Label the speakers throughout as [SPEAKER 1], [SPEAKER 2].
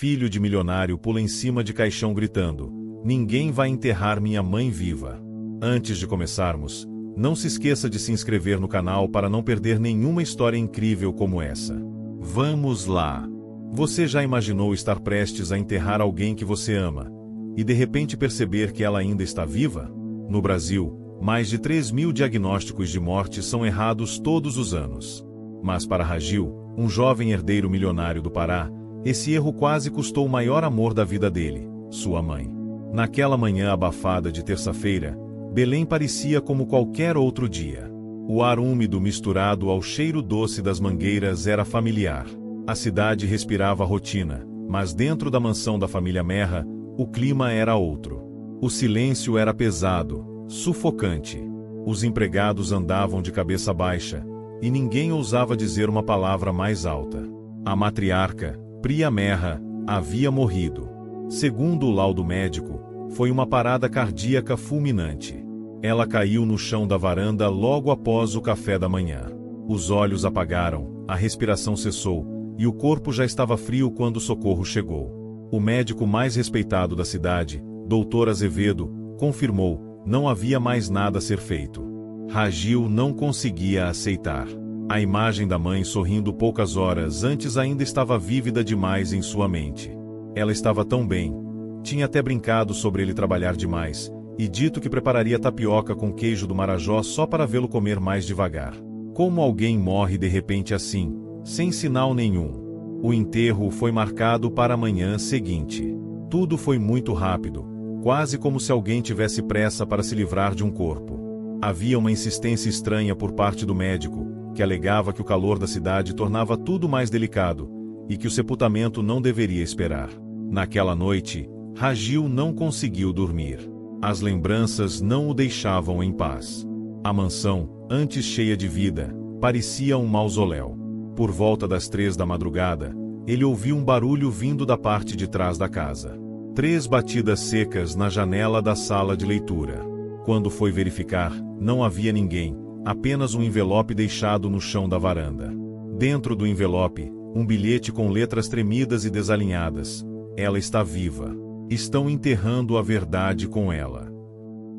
[SPEAKER 1] filho de milionário pula em cima de caixão gritando: "Ninguém vai enterrar minha mãe viva." Antes de começarmos, não se esqueça de se inscrever no canal para não perder nenhuma história incrível como essa. Vamos lá! Você já imaginou estar prestes a enterrar alguém que você ama, e de repente perceber que ela ainda está viva? No Brasil, mais de 3.000 diagnósticos de morte são errados todos os anos. Mas para Ragil, um jovem herdeiro milionário do Pará, esse erro quase custou o maior amor da vida dele, sua mãe. Naquela manhã abafada de terça-feira, Belém parecia como qualquer outro dia. O ar úmido misturado ao cheiro doce das mangueiras era familiar. A cidade respirava rotina, mas dentro da mansão da família Merra, o clima era outro. O silêncio era pesado, sufocante. Os empregados andavam de cabeça baixa, e ninguém ousava dizer uma palavra mais alta. A matriarca, Priya Merra, havia morrido. Segundo o laudo médico, foi uma parada cardíaca fulminante. Ela caiu no chão da varanda logo após o café da manhã. Os olhos apagaram, a respiração cessou, e o corpo já estava frio quando o socorro chegou. O médico mais respeitado da cidade, Dr. Azevedo, confirmou: não havia mais nada a ser feito. Ragil não conseguia aceitar. A imagem da mãe sorrindo poucas horas antes ainda estava vívida demais em sua mente. Ela estava tão bem. Tinha até brincado sobre ele trabalhar demais, e dito que prepararia tapioca com queijo do Marajó só para vê-lo comer mais devagar. Como alguém morre de repente assim, sem sinal nenhum? O enterro foi marcado para a manhã seguinte. Tudo foi muito rápido, quase como se alguém tivesse pressa para se livrar de um corpo. Havia uma insistência estranha por parte do médico, que alegava que o calor da cidade tornava tudo mais delicado, e que o sepultamento não deveria esperar. Naquela noite, Ragil não conseguiu dormir. As lembranças não o deixavam em paz. A mansão, antes cheia de vida, parecia um mausoléu. Por volta das 3 da madrugada, ele ouviu um barulho vindo da parte de trás da casa. 3 batidas secas na janela da sala de leitura. Quando foi verificar, não havia ninguém, apenas um envelope deixado no chão da varanda. Dentro do envelope, um bilhete com letras tremidas e desalinhadas. Ela está viva. Estão enterrando a verdade com ela.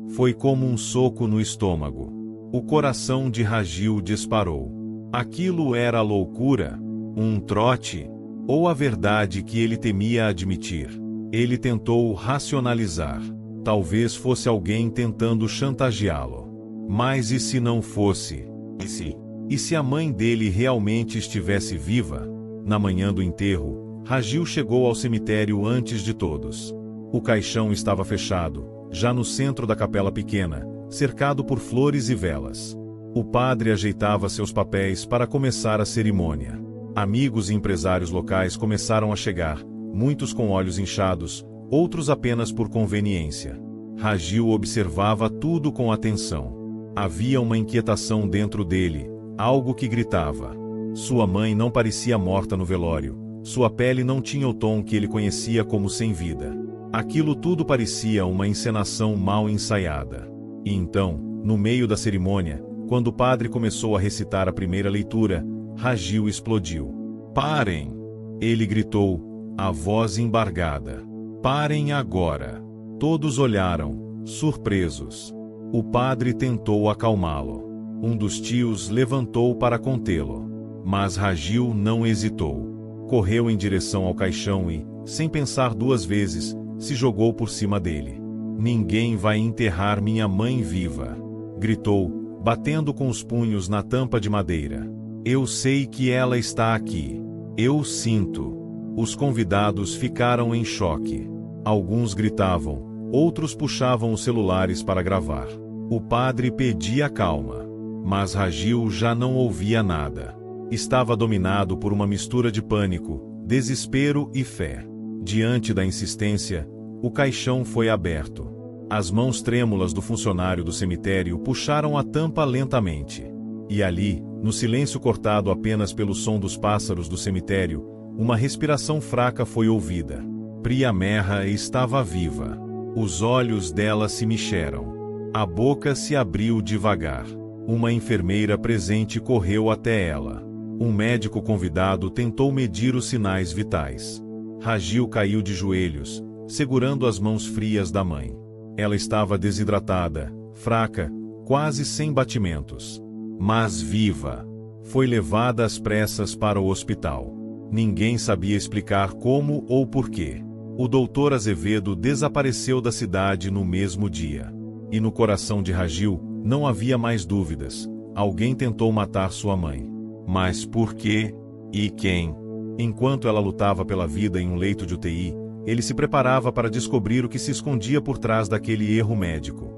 [SPEAKER 1] Foi como um soco no estômago. O coração de Ragil disparou. Aquilo era loucura? Um trote? Ou a verdade que ele temia admitir? Ele tentou racionalizar. Talvez fosse alguém tentando chantageá-lo. Mas e se não fosse? E se? E se a mãe dele realmente estivesse viva? Na manhã do enterro, Ragil chegou ao cemitério antes de todos. O caixão estava fechado, já no centro da capela pequena, cercado por flores e velas. O padre ajeitava seus papéis para começar a cerimônia. Amigos e empresários locais começaram a chegar, muitos com olhos inchados, outros apenas por conveniência. Ragil observava tudo com atenção. Havia uma inquietação dentro dele, algo que gritava. Sua mãe não parecia morta no velório, sua pele não tinha o tom que ele conhecia como sem vida. Aquilo tudo parecia uma encenação mal ensaiada. E então, no meio da cerimônia, quando o padre começou a recitar a primeira leitura, Ragil explodiu. "Parem!" Ele gritou, a voz embargada. "Parem agora!" Todos olharam, surpresos. O padre tentou acalmá-lo. Um dos tios levantou para contê-lo. Mas Ragil não hesitou. Correu em direção ao caixão e, sem pensar 2 vezes, se jogou por cima dele. "Ninguém vai enterrar minha mãe viva!" gritou, batendo com os punhos na tampa de madeira. "Eu sei que ela está aqui. Eu sinto." Os convidados ficaram em choque. Alguns gritavam, outros puxavam os celulares para gravar. O padre pedia calma. Mas Ragil já não ouvia nada. Estava dominado por uma mistura de pânico, desespero e fé. Diante da insistência, o caixão foi aberto. As mãos trêmulas do funcionário do cemitério puxaram a tampa lentamente. E ali, no silêncio cortado apenas pelo som dos pássaros do cemitério, uma respiração fraca foi ouvida. Priya Merra estava viva. Os olhos dela se mexeram. A boca se abriu devagar. Uma enfermeira presente correu até ela. Um médico convidado tentou medir os sinais vitais. Ragil caiu de joelhos, segurando as mãos frias da mãe. Ela estava desidratada, fraca, quase sem batimentos. Mas viva. Foi levada às pressas para o hospital. Ninguém sabia explicar como ou porquê. O doutor Azevedo desapareceu da cidade no mesmo dia. E no coração de Ragil, não havia mais dúvidas. Alguém tentou matar sua mãe. Mas por quê? E quem? Enquanto ela lutava pela vida em um leito de UTI, ele se preparava para descobrir o que se escondia por trás daquele erro médico.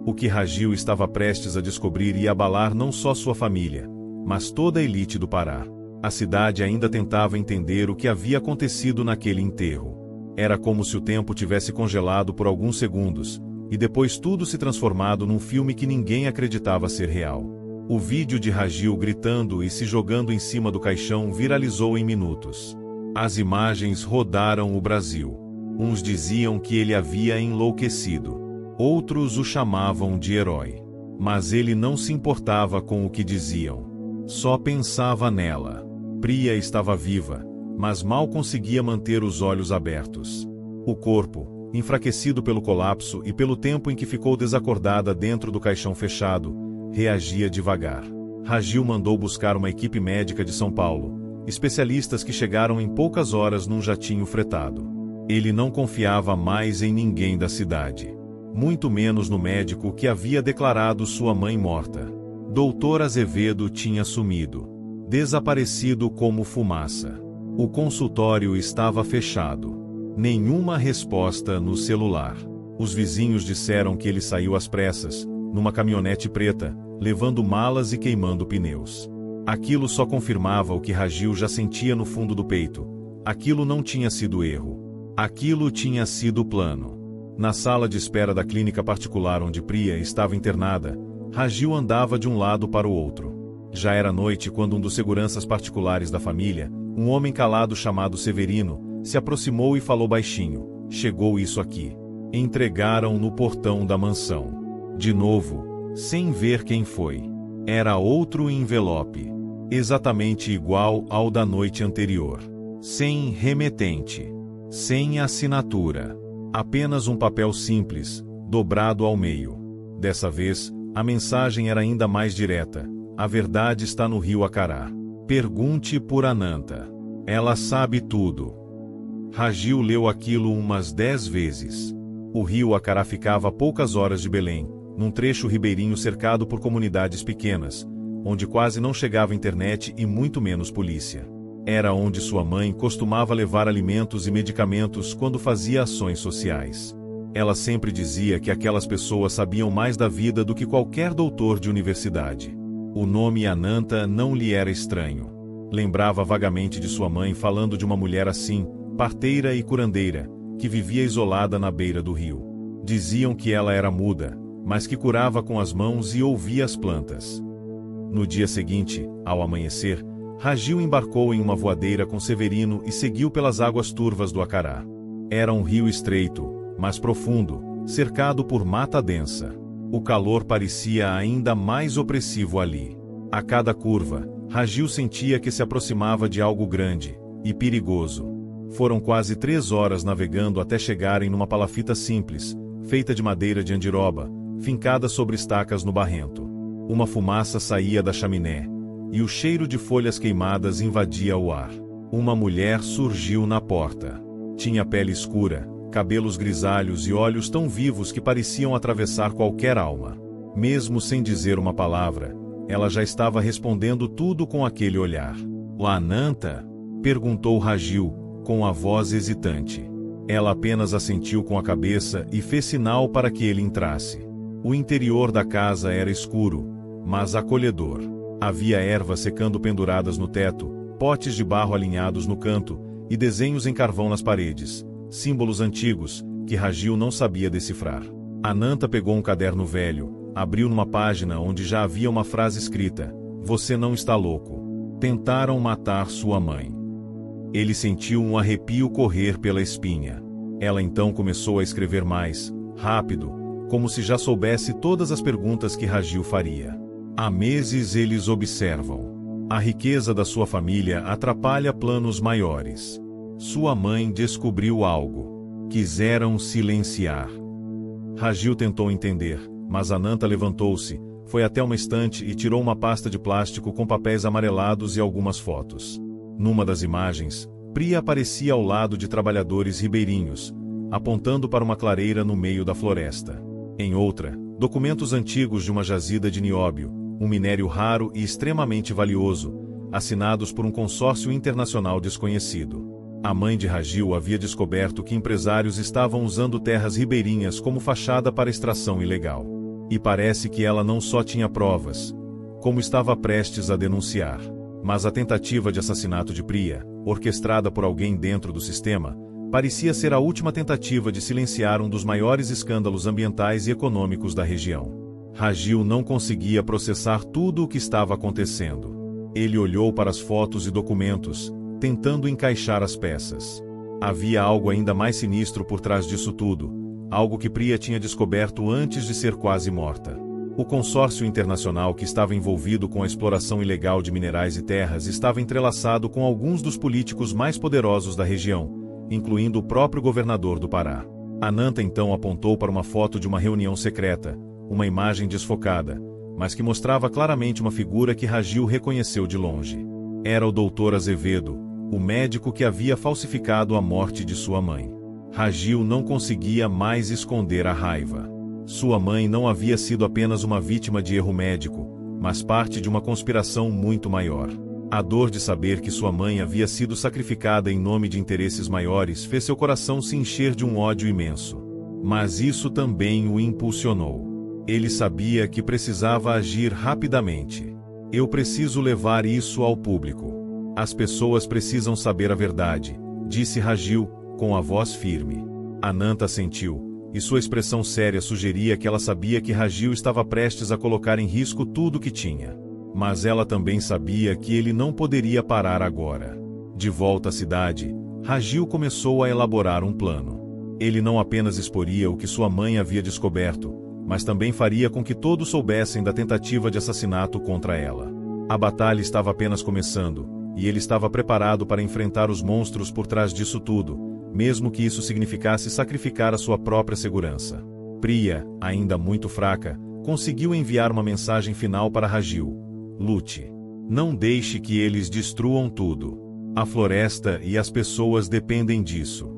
[SPEAKER 1] O que Ragil estava prestes a descobrir ia abalar não só sua família, mas toda a elite do Pará. A cidade ainda tentava entender o que havia acontecido naquele enterro. Era como se o tempo tivesse congelado por alguns segundos, e depois tudo se transformado num filme que ninguém acreditava ser real. O vídeo de Ragil gritando e se jogando em cima do caixão viralizou em minutos. As imagens rodaram o Brasil. Uns diziam que ele havia enlouquecido. Outros o chamavam de herói. Mas ele não se importava com o que diziam. Só pensava nela. Priya estava viva, mas mal conseguia manter os olhos abertos. O corpo, enfraquecido pelo colapso e pelo tempo em que ficou desacordada dentro do caixão fechado, reagia devagar. Ragil mandou buscar uma equipe médica de São Paulo, especialistas que chegaram em poucas horas num jatinho fretado. Ele não confiava mais em ninguém da cidade. Muito menos no médico que havia declarado sua mãe morta. Doutor Azevedo tinha sumido. Desaparecido como fumaça. O consultório estava fechado. Nenhuma resposta no celular. Os vizinhos disseram que ele saiu às pressas, numa caminhonete preta, levando malas e queimando pneus. Aquilo só confirmava o que Ragil já sentia no fundo do peito. Aquilo não tinha sido erro. Aquilo tinha sido plano. Na sala de espera da clínica particular onde Priya estava internada, Ragil andava de um lado para o outro. Já era noite quando um dos seguranças particulares da família, um homem calado chamado Severino, se aproximou e falou baixinho: "Chegou isso aqui." Entregaram no portão da mansão. De novo, sem ver quem foi. Era outro envelope. Exatamente igual ao da noite anterior. Sem remetente. Sem assinatura. Apenas um papel simples, dobrado ao meio. Dessa vez, a mensagem era ainda mais direta. A verdade está no rio Acará. Pergunte por Ananta. Ela sabe tudo. Ragil leu aquilo umas 10 vezes. O rio Acará ficava a poucas horas de Belém, num trecho ribeirinho cercado por comunidades pequenas, onde quase não chegava internet e muito menos polícia. Era onde sua mãe costumava levar alimentos e medicamentos quando fazia ações sociais. Ela sempre dizia que aquelas pessoas sabiam mais da vida do que qualquer doutor de universidade. O nome Ananta não lhe era estranho. Lembrava vagamente de sua mãe falando de uma mulher assim, parteira e curandeira, que vivia isolada na beira do rio. Diziam que ela era muda, mas que curava com as mãos e ouvia as plantas. No dia seguinte, ao amanhecer, Ragil embarcou em uma voadeira com Severino e seguiu pelas águas turvas do Acará. Era um rio estreito, mas profundo, cercado por mata densa. O calor parecia ainda mais opressivo ali. A cada curva, Ragil sentia que se aproximava de algo grande e perigoso. Foram quase 3 horas navegando até chegarem numa palafita simples, feita de madeira de andiroba, fincada sobre estacas no barrento. Uma fumaça saía da chaminé, e o cheiro de folhas queimadas invadia o ar. Uma mulher surgiu na porta. Tinha pele escura, cabelos grisalhos e olhos tão vivos que pareciam atravessar qualquer alma. Mesmo sem dizer uma palavra, ela já estava respondendo tudo com aquele olhar. "O Ananta?" perguntou Ragil, com a voz hesitante. Ela apenas assentiu com a cabeça e fez sinal para que ele entrasse. O interior da casa era escuro, mas acolhedor. Havia ervas secando penduradas no teto, potes de barro alinhados no canto, e desenhos em carvão nas paredes, símbolos antigos, que Ragil não sabia decifrar. Ananta pegou um caderno velho, abriu numa página onde já havia uma frase escrita: "Você não está louco. Tentaram matar sua mãe." Ele sentiu um arrepio correr pela espinha. Ela então começou a escrever mais, rápido, como se já soubesse todas as perguntas que Ragil faria. Há meses eles observam. A riqueza da sua família atrapalha planos maiores. Sua mãe descobriu algo. Quiseram silenciar. Ragil tentou entender, mas Ananta levantou-se, foi até uma estante e tirou uma pasta de plástico com papéis amarelados e algumas fotos. Numa das imagens, Priya aparecia ao lado de trabalhadores ribeirinhos, apontando para uma clareira no meio da floresta. Em outra, documentos antigos de uma jazida de nióbio, um minério raro e extremamente valioso, assinados por um consórcio internacional desconhecido. A mãe de Ragil havia descoberto que empresários estavam usando terras ribeirinhas como fachada para extração ilegal. E parece que ela não só tinha provas, como estava prestes a denunciar. Mas a tentativa de assassinato de Priya, orquestrada por alguém dentro do sistema, parecia ser a última tentativa de silenciar um dos maiores escândalos ambientais e econômicos da região. Ragil não conseguia processar tudo o que estava acontecendo. Ele olhou para as fotos e documentos, tentando encaixar as peças. Havia algo ainda mais sinistro por trás disso tudo, algo que Priya tinha descoberto antes de ser quase morta. O consórcio internacional que estava envolvido com a exploração ilegal de minerais e terras estava entrelaçado com alguns dos políticos mais poderosos da região, incluindo o próprio governador do Pará. Ananta então apontou para uma foto de uma reunião secreta, uma imagem desfocada, mas que mostrava claramente uma figura que Ragil reconheceu de longe. Era o Dr. Azevedo, o médico que havia falsificado a morte de sua mãe. Ragil não conseguia mais esconder a raiva. Sua mãe não havia sido apenas uma vítima de erro médico, mas parte de uma conspiração muito maior. A dor de saber que sua mãe havia sido sacrificada em nome de interesses maiores fez seu coração se encher de um ódio imenso. Mas isso também o impulsionou. Ele sabia que precisava agir rapidamente. Eu preciso levar isso ao público. As pessoas precisam saber a verdade, disse Ragil, com a voz firme. Ananta sentiu, e sua expressão séria sugeria que ela sabia que Ragil estava prestes a colocar em risco tudo o que tinha. Mas ela também sabia que ele não poderia parar agora. De volta à cidade, Ragil começou a elaborar um plano. Ele não apenas exporia o que sua mãe havia descoberto, mas também faria com que todos soubessem da tentativa de assassinato contra ela. A batalha estava apenas começando, e ele estava preparado para enfrentar os monstros por trás disso tudo, mesmo que isso significasse sacrificar a sua própria segurança. Priya, ainda muito fraca, conseguiu enviar uma mensagem final para Ragil. Lute. Não deixe que eles destruam tudo. A floresta e as pessoas dependem disso.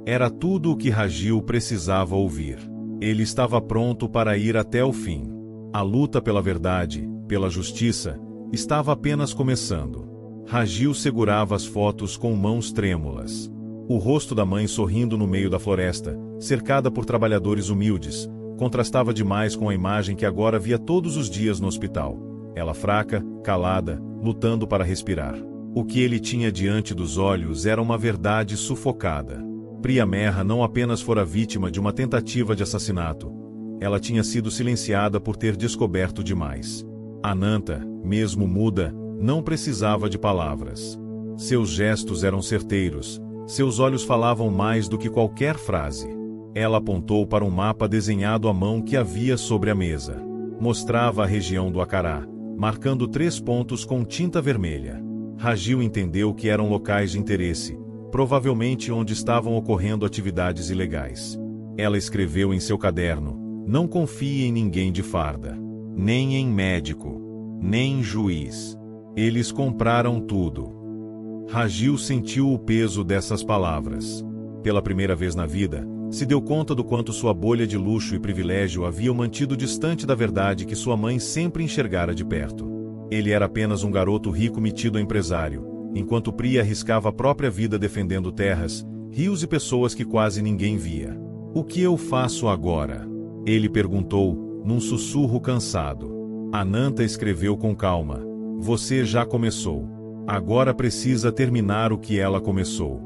[SPEAKER 1] Era tudo o que Ragil precisava ouvir. Ele estava pronto para ir até o fim. A luta pela verdade, pela justiça, estava apenas começando. Ragil segurava as fotos com mãos trêmulas. O rosto da mãe sorrindo no meio da floresta, cercada por trabalhadores humildes, contrastava demais com a imagem que agora via todos os dias no hospital. Ela fraca, calada, lutando para respirar. O que ele tinha diante dos olhos era uma verdade sufocada. Priya Mehra não apenas fora vítima de uma tentativa de assassinato, ela tinha sido silenciada por ter descoberto demais. Ananta, mesmo muda, não precisava de palavras. Seus gestos eram certeiros, seus olhos falavam mais do que qualquer frase. Ela apontou para um mapa desenhado à mão que havia sobre a mesa. Mostrava a região do Acará, marcando 3 pontos com tinta vermelha. Ragil entendeu que eram locais de interesse, provavelmente onde estavam ocorrendo atividades ilegais. Ela escreveu em seu caderno: não confie em ninguém de farda, nem em médico, nem em juiz. Eles compraram tudo. Ragil sentiu o peso dessas palavras. Pela primeira vez na vida, se deu conta do quanto sua bolha de luxo e privilégio havia o mantido distante da verdade que sua mãe sempre enxergara de perto. Ele era apenas um garoto rico metido a empresário, enquanto Priya arriscava a própria vida defendendo terras, rios e pessoas que quase ninguém via. O que eu faço agora? Ele perguntou, num sussurro cansado. Ananta escreveu com calma: você já começou. Agora precisa terminar o que ela começou.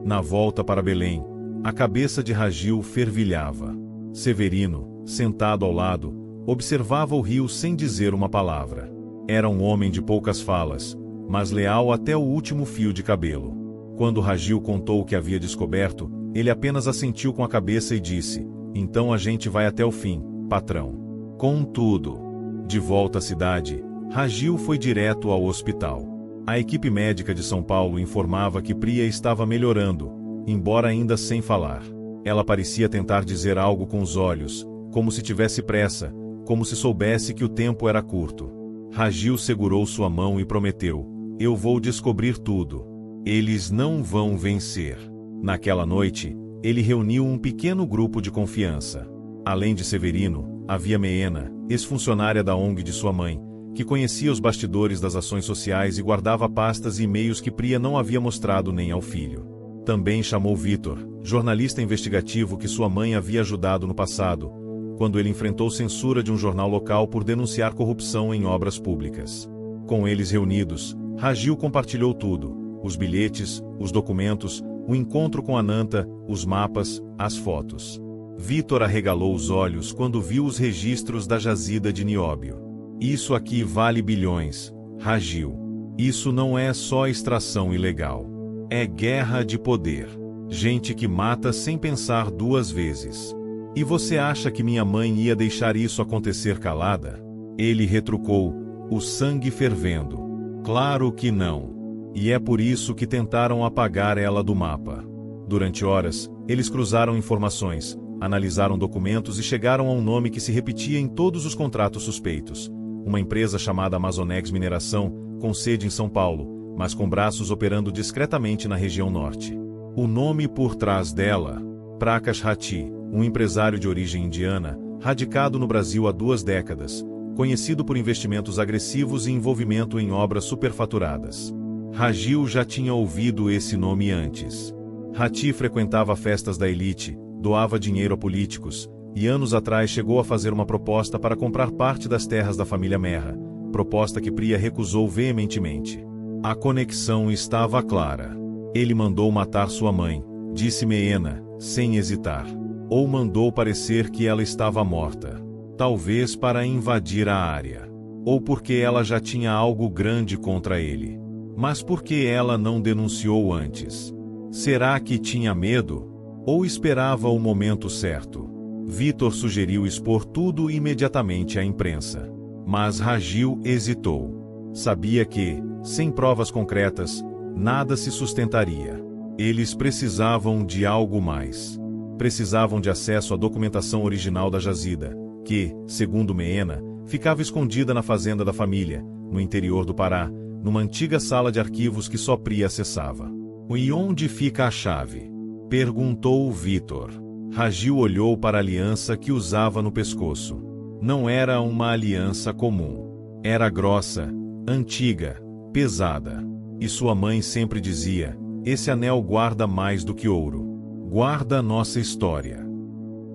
[SPEAKER 1] Na volta para Belém, a cabeça de Ragil fervilhava. Severino, sentado ao lado, observava o rio sem dizer uma palavra. Era um homem de poucas falas, mas leal até o último fio de cabelo. Quando Ragil contou o que havia descoberto, ele apenas assentiu com a cabeça e disse: então a gente vai até o fim, patrão. Contudo, de volta à cidade, Ragil foi direto ao hospital. A equipe médica de São Paulo informava que Priya estava melhorando, embora ainda sem falar. Ela parecia tentar dizer algo com os olhos, como se tivesse pressa, como se soubesse que o tempo era curto. Ragil segurou sua mão e prometeu: eu vou descobrir tudo. Eles não vão vencer. Naquela noite, ele reuniu um pequeno grupo de confiança. Além de Severino, havia Meena, ex-funcionária da ONG de sua mãe, que conhecia os bastidores das ações sociais e guardava pastas e e-mails que Priya não havia mostrado nem ao filho. Também chamou Vitor, jornalista investigativo que sua mãe havia ajudado no passado, quando ele enfrentou censura de um jornal local por denunciar corrupção em obras públicas. Com eles reunidos, Ragil compartilhou tudo: os bilhetes, os documentos, o encontro com Ananta, os mapas, as fotos. Vitor arregalou os olhos quando viu os registros da jazida de nióbio. Isso aqui vale bilhões, Ragil. Isso não é só extração ilegal. É guerra de poder. Gente que mata sem pensar duas vezes. E você acha que minha mãe ia deixar isso acontecer calada? Ele retrucou, o sangue fervendo. Claro que não. E é por isso que tentaram apagar ela do mapa. Durante horas, eles cruzaram informações, analisaram documentos e chegaram a um nome que se repetia em todos os contratos suspeitos. Uma empresa chamada Amazonex Mineração, com sede em São Paulo, mas com braços operando discretamente na região norte. O nome por trás dela, Prakash Rathi, um empresário de origem indiana, radicado no Brasil há 2 décadas, conhecido por investimentos agressivos e envolvimento em obras superfaturadas. Ragil já tinha ouvido esse nome antes. Rathi frequentava festas da elite, doava dinheiro a políticos, e anos atrás chegou a fazer uma proposta para comprar parte das terras da família Mehra, proposta que Priya recusou veementemente. A conexão estava clara. Ele mandou matar sua mãe, disse Meena, sem hesitar. Ou mandou parecer que ela estava morta. Talvez para invadir a área. Ou porque ela já tinha algo grande contra ele. Mas por que ela não denunciou antes? Será que tinha medo? Ou esperava o momento certo? Vitor sugeriu expor tudo imediatamente à imprensa. Mas Ragil hesitou. Sabia que, sem provas concretas, nada se sustentaria. Eles precisavam de algo mais. Precisavam de acesso à documentação original da jazida, que, segundo Meena, ficava escondida na fazenda da família, no interior do Pará, numa antiga sala de arquivos que só Priya acessava. E onde fica a chave? Perguntou Vitor. Ragil olhou para a aliança que usava no pescoço. Não era uma aliança comum. Era grossa, antiga, pesada. E sua mãe sempre dizia, esse anel guarda mais do que ouro. Guarda nossa história.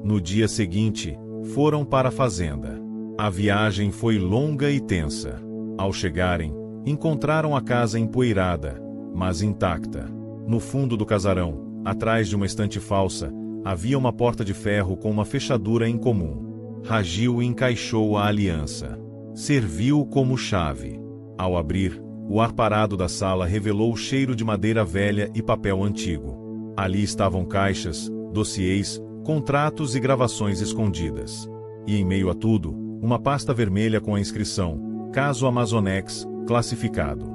[SPEAKER 1] No dia seguinte, foram para a fazenda. A viagem foi longa e tensa. Ao chegarem, encontraram a casa empoeirada, mas intacta. No fundo do casarão, atrás de uma estante falsa, havia uma porta de ferro com uma fechadura incomum. Ragil encaixou a aliança. Serviu como chave. Ao abrir, o ar parado da sala revelou o cheiro de madeira velha e papel antigo. Ali estavam caixas, dossiês, contratos e gravações escondidas. E em meio a tudo, uma pasta vermelha com a inscrição, Caso Amazonex, classificado.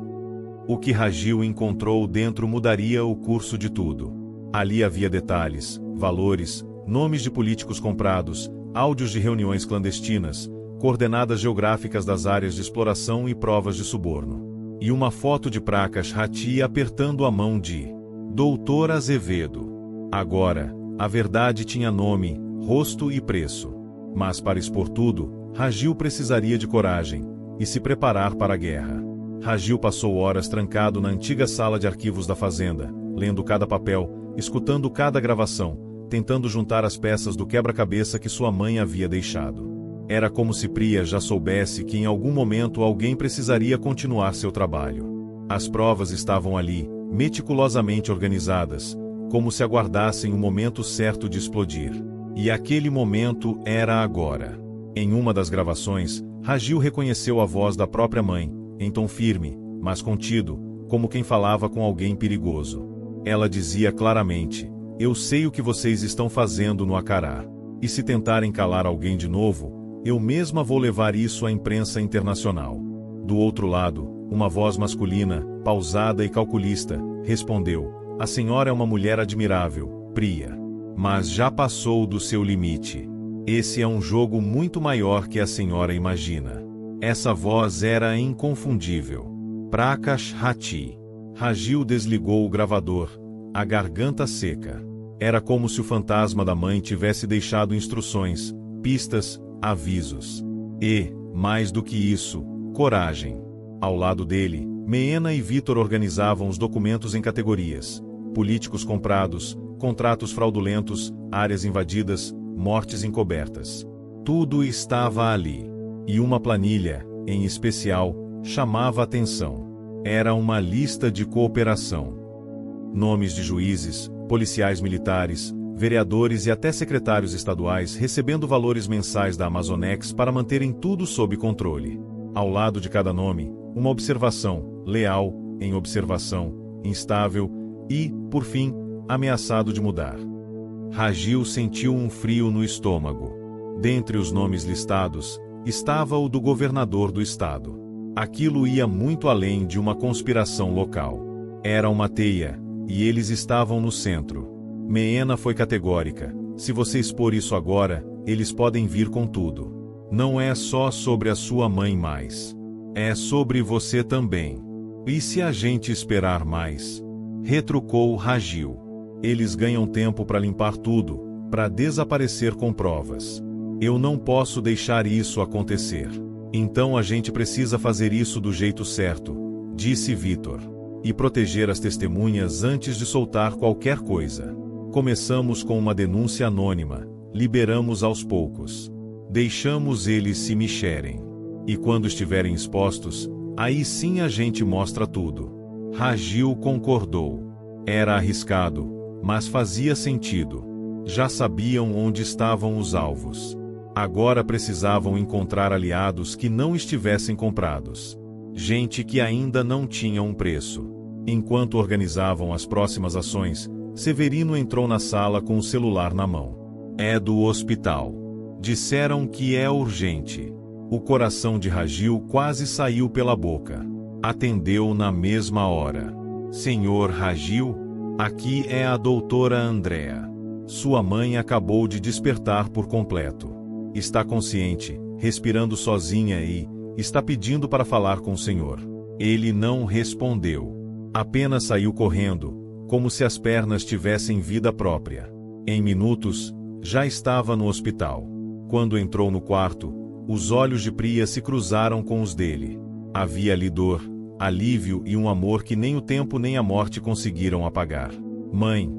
[SPEAKER 1] O que Ragil encontrou dentro mudaria o curso de tudo. Ali havia detalhes, valores, nomes de políticos comprados, áudios de reuniões clandestinas, coordenadas geográficas das áreas de exploração e provas de suborno. E uma foto de Prakash Rathi apertando a mão de Doutor Azevedo. Agora, a verdade tinha nome, rosto e preço. Mas para expor tudo, Ragil precisaria de coragem e se preparar para a guerra. Ragil passou horas trancado na antiga sala de arquivos da fazenda, lendo cada papel, escutando cada gravação, tentando juntar as peças do quebra-cabeça que sua mãe havia deixado. Era como se Priya já soubesse que em algum momento alguém precisaria continuar seu trabalho. As provas estavam ali, meticulosamente organizadas, como se aguardassem o momento certo de explodir. E aquele momento era agora. Em uma das gravações, Ragil reconheceu a voz da própria mãe, em tom firme, mas contido, como quem falava com alguém perigoso. Ela dizia claramente, eu sei o que vocês estão fazendo no Acará. E se tentarem calar alguém de novo, eu mesma vou levar isso à imprensa internacional. Do outro lado, uma voz masculina, pausada e calculista, respondeu: a senhora é uma mulher admirável, Priya. Mas já passou do seu limite. Esse é um jogo muito maior que a senhora imagina. Essa voz era inconfundível. Prakash Hati. Rajil desligou o gravador, a garganta seca. Era como se o fantasma da mãe tivesse deixado instruções, pistas, avisos. E, mais do que isso, coragem. Ao lado dele, Meena e Vitor organizavam os documentos em categorias: políticos comprados, contratos fraudulentos, áreas invadidas, mortes encobertas. Tudo estava ali. E uma planilha, em especial, chamava atenção. Era uma lista de cooperação. Nomes de juízes, policiais militares, vereadores e até secretários estaduais recebendo valores mensais da Amazonex para manterem tudo sob controle. Ao lado de cada nome, uma observação: leal, em observação, instável e, por fim, ameaçado de mudar. Rajil sentiu um frio no estômago. Dentre os nomes listados, estava o do governador do estado. Aquilo ia muito além de uma conspiração local. Era uma teia, e eles estavam no centro. Meena foi categórica: se você expor isso agora, eles podem vir com tudo. Não é só sobre a sua mãe mais. É sobre você também. E se a gente esperar mais? Retrucou Rajil. Eles ganham tempo para limpar tudo, para desaparecer com provas. Eu não posso deixar isso acontecer. Então a gente precisa fazer isso do jeito certo, disse Vitor. E proteger as testemunhas antes de soltar qualquer coisa. Começamos com uma denúncia anônima, liberamos aos poucos. Deixamos eles se mexerem. E quando estiverem expostos, aí sim a gente mostra tudo. Rajil concordou. Era arriscado, mas fazia sentido. Já sabiam onde estavam os alvos. Agora precisavam encontrar aliados que não estivessem comprados. Gente que ainda não tinha um preço. Enquanto organizavam as próximas ações, Severino entrou na sala com o celular na mão. É do hospital. Disseram que é urgente. O coração de Rajil quase saiu pela boca. Atendeu na mesma hora. Senhor Rajil, aqui é a doutora Andrea. Sua mãe acabou de despertar por completo. Está consciente, respirando sozinha e está pedindo para falar com o senhor. Ele não respondeu. Apenas saiu correndo, como se as pernas tivessem vida própria. Em minutos, já estava no hospital. Quando entrou no quarto, os olhos de Priya se cruzaram com os dele. Havia ali dor, alívio e um amor que nem o tempo nem a morte conseguiram apagar. Mãe,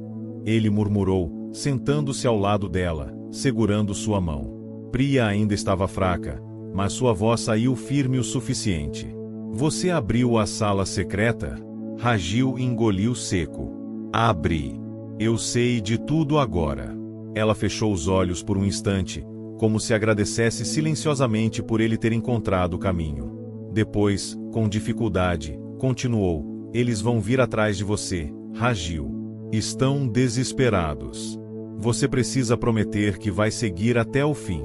[SPEAKER 1] ele murmurou, sentando-se ao lado dela, segurando sua mão. Priya ainda estava fraca, mas sua voz saiu firme o suficiente. Você abriu a sala secreta? Rajil engoliu seco. Abri. Eu sei de tudo agora. Ela fechou os olhos por um instante, como se agradecesse silenciosamente por ele ter encontrado o caminho. Depois, com dificuldade, continuou: eles vão vir atrás de você, Rajil. Estão desesperados. Você precisa prometer que vai seguir até o fim.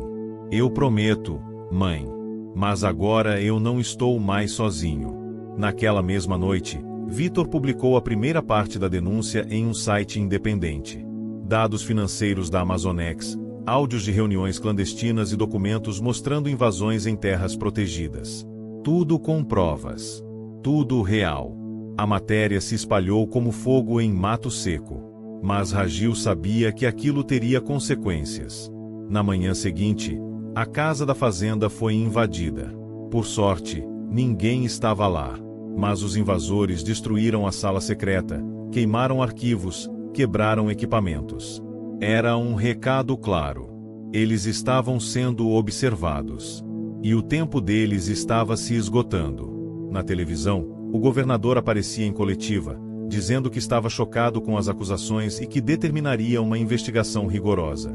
[SPEAKER 1] Eu prometo, mãe. Mas agora eu não estou mais sozinho. Naquela mesma noite, Vitor publicou a primeira parte da denúncia em um site independente. Dados financeiros da Amazonex, áudios de reuniões clandestinas e documentos mostrando invasões em terras protegidas. Tudo com provas. Tudo real. A matéria se espalhou como fogo em mato seco. Mas Rajil sabia que aquilo teria consequências. Na manhã seguinte, a casa da fazenda foi invadida. Por sorte, ninguém estava lá. Mas os invasores destruíram a sala secreta, queimaram arquivos, quebraram equipamentos. Era um recado claro. Eles estavam sendo observados. E o tempo deles estava se esgotando. Na televisão, o governador aparecia em coletiva, dizendo que estava chocado com as acusações e que determinaria uma investigação rigorosa.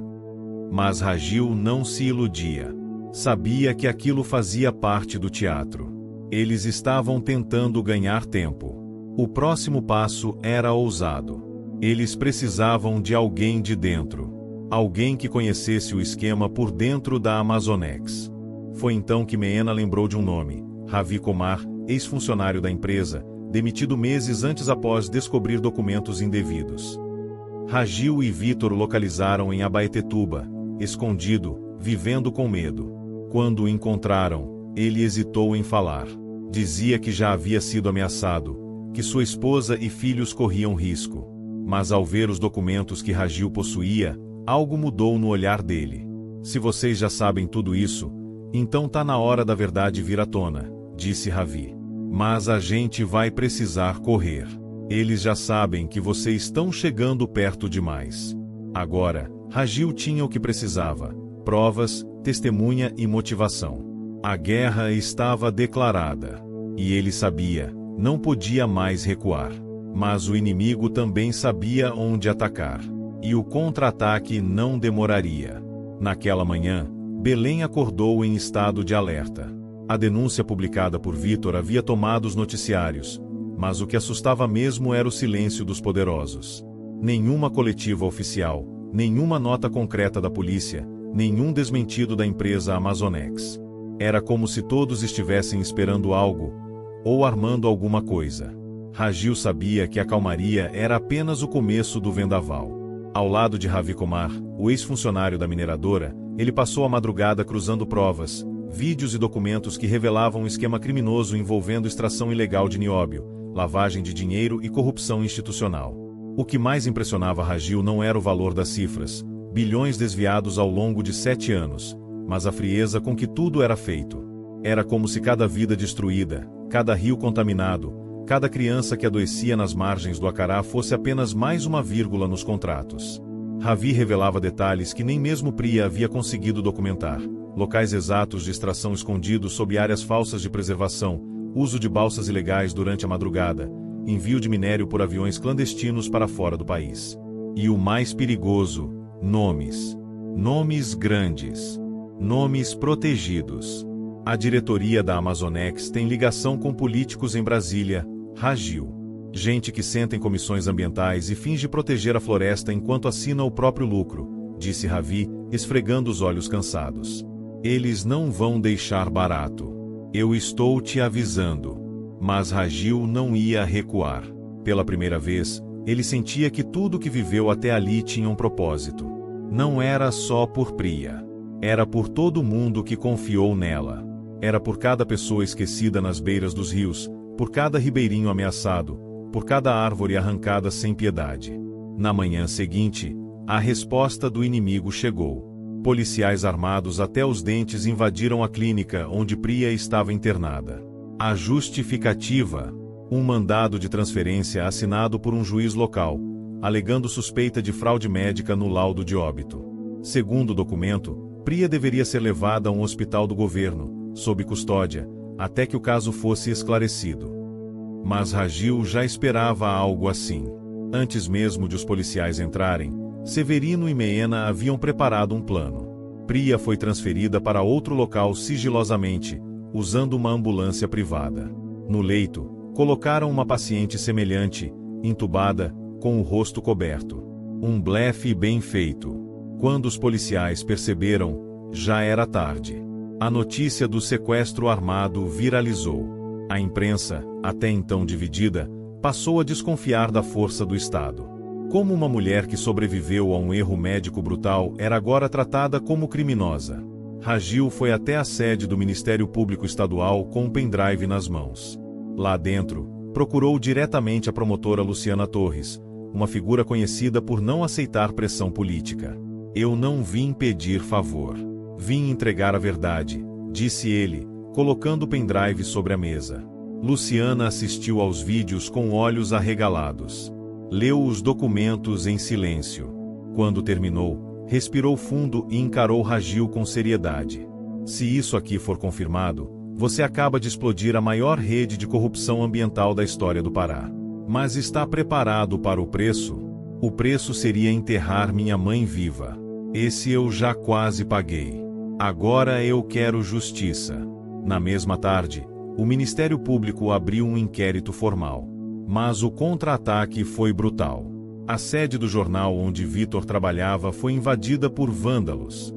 [SPEAKER 1] Mas Rajil não se iludia. Sabia que aquilo fazia parte do teatro. Eles estavam tentando ganhar tempo. O próximo passo era ousado. Eles precisavam de alguém de dentro. Alguém que conhecesse o esquema por dentro da Amazonex. Foi então que Meena lembrou de um nome, Ravi Kumar, ex-funcionário da empresa, demitido meses antes após descobrir documentos indevidos. Ragil e Vitor o localizaram em Abaetetuba, escondido, vivendo com medo. Quando o encontraram, ele hesitou em falar. Dizia que já havia sido ameaçado, que sua esposa e filhos corriam risco. Mas ao ver os documentos que Ragil possuía, algo mudou no olhar dele. Se vocês já sabem tudo isso, então tá na hora da verdade vir à tona, disse Ravi. Mas a gente vai precisar correr. Eles já sabem que vocês estão chegando perto demais. Agora, Ragil tinha o que precisava: provas, testemunha e motivação. A guerra estava declarada. E ele sabia, não podia mais recuar. Mas o inimigo também sabia onde atacar. E o contra-ataque não demoraria. Naquela manhã, Belém acordou em estado de alerta. A denúncia publicada por Vitor havia tomado os noticiários, mas o que assustava mesmo era o silêncio dos poderosos. Nenhuma coletiva oficial, nenhuma nota concreta da polícia, nenhum desmentido da empresa Amazonex. Era como se todos estivessem esperando algo, ou armando alguma coisa. Ragil sabia que a calmaria era apenas o começo do vendaval. Ao lado de Ravi Kumar, o ex-funcionário da mineradora, ele passou a madrugada cruzando provas, vídeos e documentos que revelavam um esquema criminoso envolvendo extração ilegal de nióbio, lavagem de dinheiro e corrupção institucional. O que mais impressionava Ragil não era o valor das cifras, bilhões desviados ao longo de 7 anos, mas a frieza com que tudo era feito. Era como se cada vida destruída, cada rio contaminado, cada criança que adoecia nas margens do Acará fosse apenas mais uma vírgula nos contratos. Ravi revelava detalhes que nem mesmo Priya havia conseguido documentar: locais exatos de extração escondidos sob áreas falsas de preservação, uso de balsas ilegais durante a madrugada, envio de minério por aviões clandestinos para fora do país. E o mais perigoso: nomes. Nomes grandes. Nomes protegidos. A diretoria da Amazonex tem ligação com políticos em Brasília, Ragil. Gente que senta em comissões ambientais e finge proteger a floresta enquanto assina o próprio lucro, disse Ravi, esfregando os olhos cansados. Eles não vão deixar barato. Eu estou te avisando. Mas Ragil não ia recuar. Pela primeira vez, ele sentia que tudo que viveu até ali tinha um propósito. Não era só por Priya. Era por todo mundo que confiou nela. Era por cada pessoa esquecida nas beiras dos rios, por cada ribeirinho ameaçado, por cada árvore arrancada sem piedade. Na manhã seguinte, a resposta do inimigo chegou. Policiais armados até os dentes invadiram a clínica onde Priya estava internada. A justificativa: um mandado de transferência assinado por um juiz local, alegando suspeita de fraude médica no laudo de óbito. Segundo o documento, Priya deveria ser levada a um hospital do governo, sob custódia, até que o caso fosse esclarecido. Mas Ragil já esperava algo assim. Antes mesmo de os policiais entrarem, Severino e Meena haviam preparado um plano. Priya foi transferida para outro local sigilosamente, usando uma ambulância privada. No leito, colocaram uma paciente semelhante, entubada, com o rosto coberto. Um blefe bem feito. Quando os policiais perceberam, já era tarde. A notícia do sequestro armado viralizou. A imprensa, até então dividida, passou a desconfiar da força do Estado. Como uma mulher que sobreviveu a um erro médico brutal era agora tratada como criminosa. Ragil foi até a sede do Ministério Público Estadual com um pendrive nas mãos. Lá dentro, procurou diretamente a promotora Luciana Torres, uma figura conhecida por não aceitar pressão política. Eu não vim pedir favor. Vim entregar a verdade, disse ele, colocando o pendrive sobre a mesa. Luciana assistiu aos vídeos com olhos arregalados. Leu os documentos em silêncio. Quando terminou, respirou fundo e encarou Ragil com seriedade. Se isso aqui for confirmado, você acaba de explodir a maior rede de corrupção ambiental da história do Pará. Mas está preparado para o preço? O preço seria enterrar minha mãe viva. Esse eu já quase paguei. Agora eu quero justiça. Na mesma tarde, o Ministério Público abriu um inquérito formal. Mas o contra-ataque foi brutal. A sede do jornal onde Vitor trabalhava foi invadida por vândalos.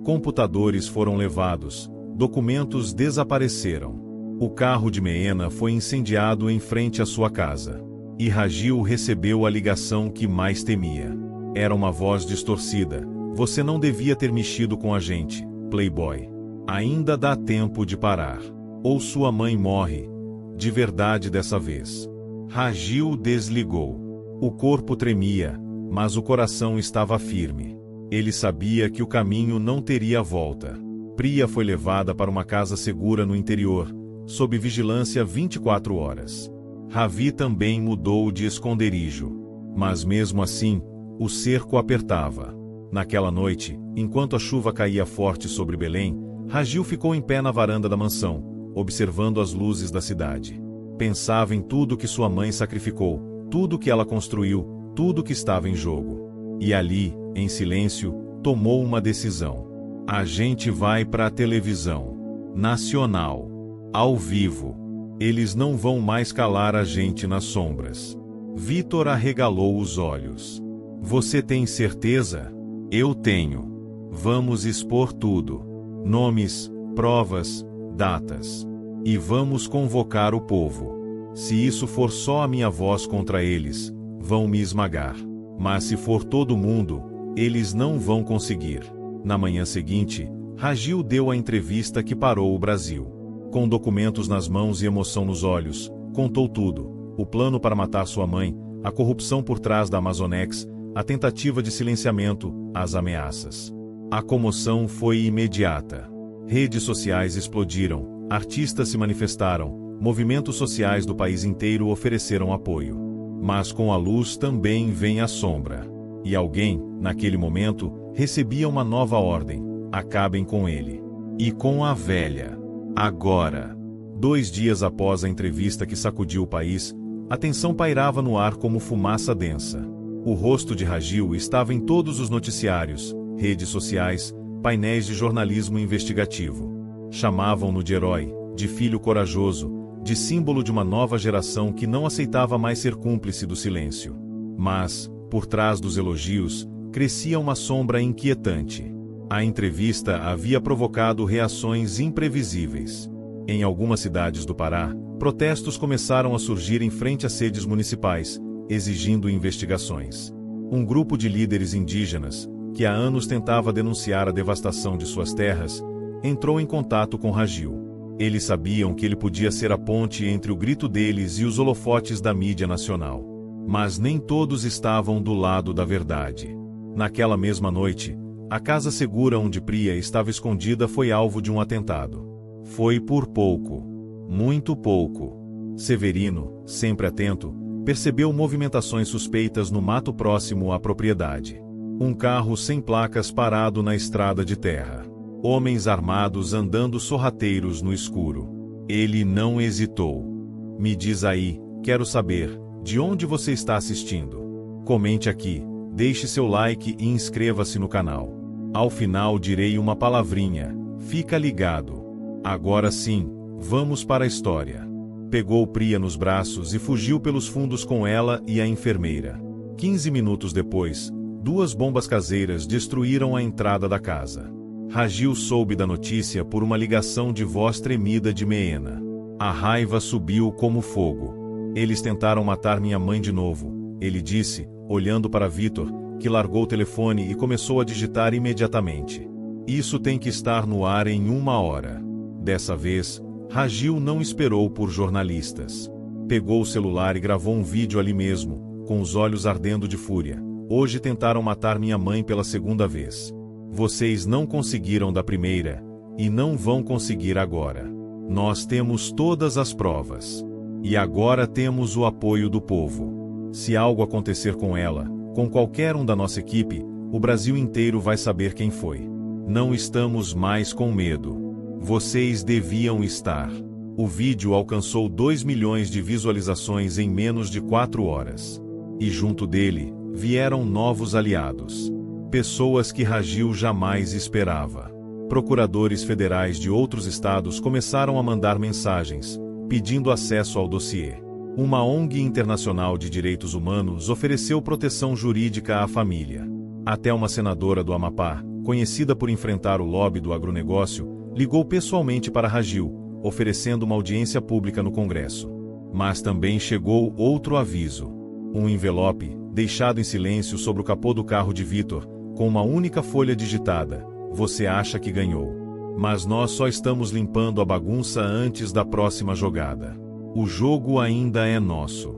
[SPEAKER 1] Computadores foram levados, documentos desapareceram. O carro de Meena foi incendiado em frente à sua casa. E Ragil recebeu a ligação que mais temia. Era uma voz distorcida. Você não devia ter mexido com a gente, playboy. Ainda dá tempo de parar. Ou sua mãe morre. De verdade dessa vez. Ragil desligou. O corpo tremia, mas o coração estava firme. Ele sabia que o caminho não teria volta. Priya foi levada para uma casa segura no interior, sob vigilância 24 horas. Ravi também mudou de esconderijo. Mas mesmo assim, o cerco apertava. Naquela noite, enquanto a chuva caía forte sobre Belém, Ragil ficou em pé na varanda da mansão, observando as luzes da cidade. Pensava em tudo que sua mãe sacrificou, tudo que ela construiu, tudo que estava em jogo. E ali, em silêncio, tomou uma decisão. A gente vai para a televisão. Nacional. Ao vivo. Eles não vão mais calar a gente nas sombras. Vitor arregalou os olhos. Você tem certeza? Eu tenho. Vamos expor tudo. Nomes, provas, datas. E vamos convocar o povo. Se isso for só a minha voz contra eles, vão me esmagar. Mas se for todo mundo, eles não vão conseguir. Na manhã seguinte, Ragil deu a entrevista que parou o Brasil. Com documentos nas mãos e emoção nos olhos, contou tudo. O plano para matar sua mãe, a corrupção por trás da Amazonex, a tentativa de silenciamento, as ameaças. A comoção foi imediata. Redes sociais explodiram, artistas se manifestaram, movimentos sociais do país inteiro ofereceram apoio. Mas com a luz também vem a sombra. E alguém, naquele momento, recebia uma nova ordem: acabem com ele. E com a velha. Agora. 2 dias após a entrevista que sacudiu o país, a tensão pairava no ar como fumaça densa. O rosto de Ragil estava em todos os noticiários, redes sociais, painéis de jornalismo investigativo. Chamavam-no de herói, de filho corajoso, de símbolo de uma nova geração que não aceitava mais ser cúmplice do silêncio. Mas, por trás dos elogios, crescia uma sombra inquietante. A entrevista havia provocado reações imprevisíveis. Em algumas cidades do Pará, protestos começaram a surgir em frente às sedes municipais, exigindo investigações. Um grupo de líderes indígenas, que há anos tentava denunciar a devastação de suas terras, entrou em contato com Ragil. Eles sabiam que ele podia ser a ponte entre o grito deles e os holofotes da mídia nacional. Mas nem todos estavam do lado da verdade. Naquela mesma noite, a casa segura onde Priya estava escondida foi alvo de um atentado. Foi por pouco. Muito pouco. Severino, sempre atento, percebeu movimentações suspeitas no mato próximo à propriedade. Um carro sem placas parado na estrada de terra. Homens armados andando sorrateiros no escuro. Ele não hesitou. Me diz aí, quero saber, de onde você está assistindo? Comente aqui, deixe seu like e inscreva-se no canal. Ao final direi uma palavrinha, fica ligado. Agora sim, vamos para a história. Pegou Priya nos braços e fugiu pelos fundos com ela e a enfermeira. 15 minutos depois, 2 bombas caseiras destruíram a entrada da casa. Ragil soube da notícia por uma ligação de voz tremida de Meena. A raiva subiu como fogo. Eles tentaram matar minha mãe de novo, ele disse, olhando para Vitor, que largou o telefone e começou a digitar imediatamente. Isso tem que estar no ar em 1 hora. Dessa vez, Ragil não esperou por jornalistas. Pegou o celular e gravou um vídeo ali mesmo, com os olhos ardendo de fúria. Hoje tentaram matar minha mãe pela 2ª vez. Vocês não conseguiram da primeira, e não vão conseguir agora. Nós temos todas as provas. E agora temos o apoio do povo. Se algo acontecer com ela, com qualquer um da nossa equipe, o Brasil inteiro vai saber quem foi. Não estamos mais com medo. Vocês deviam estar. O vídeo alcançou 2 milhões de visualizações em menos de 4 horas. E junto dele, vieram novos aliados. Pessoas que Ragil jamais esperava. Procuradores federais de outros estados começaram a mandar mensagens, pedindo acesso ao dossiê. Uma ONG internacional de direitos humanos ofereceu proteção jurídica à família. Até uma senadora do Amapá, conhecida por enfrentar o lobby do agronegócio, ligou pessoalmente para Ragil, oferecendo uma audiência pública no Congresso. Mas também chegou outro aviso. Um envelope, deixado em silêncio sobre o capô do carro de Vitor, com uma única folha digitada: "Você acha que ganhou. Mas nós só estamos limpando a bagunça antes da próxima jogada. O jogo ainda é nosso."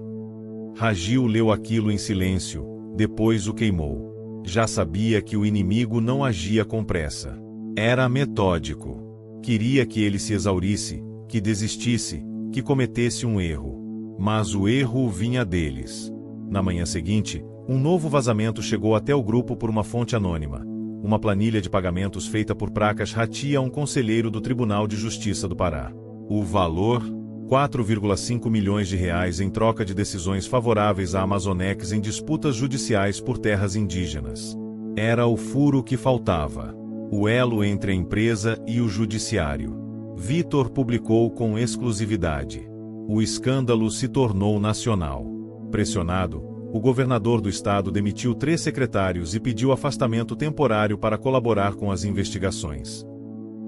[SPEAKER 1] Ragil leu aquilo em silêncio, depois o queimou. Já sabia que o inimigo não agia com pressa. Era metódico. Queria que ele se exaurisse, que desistisse, que cometesse um erro. Mas o erro vinha deles. Na manhã seguinte, um novo vazamento chegou até o grupo por uma fonte anônima. Uma planilha de pagamentos feita por Prakash Rathi a um conselheiro do Tribunal de Justiça do Pará. O valor: 4,5 milhões de reais em troca de decisões favoráveis à Amazonex em disputas judiciais por terras indígenas. Era o furo que faltava. O elo entre a empresa e o judiciário. Vitor publicou com exclusividade. O escândalo se tornou nacional. Pressionado, o governador do estado demitiu 3 secretários e pediu afastamento temporário para colaborar com as investigações.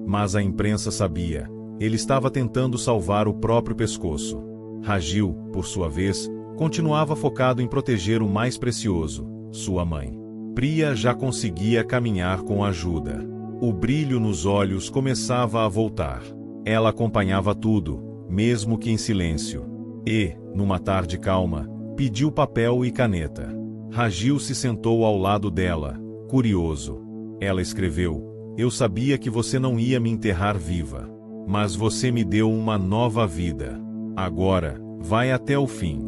[SPEAKER 1] Mas a imprensa sabia. Ele estava tentando salvar o próprio pescoço. Ragil, por sua vez, continuava focado em proteger o mais precioso: sua mãe. Priya já conseguia caminhar com ajuda. O brilho nos olhos começava a voltar. Ela acompanhava tudo, mesmo que em silêncio. E, numa tarde calma, pediu papel e caneta. Ragil se sentou ao lado dela, curioso. Ela escreveu: "Eu sabia que você não ia me enterrar viva. Mas você me deu uma nova vida. Agora, vai até o fim."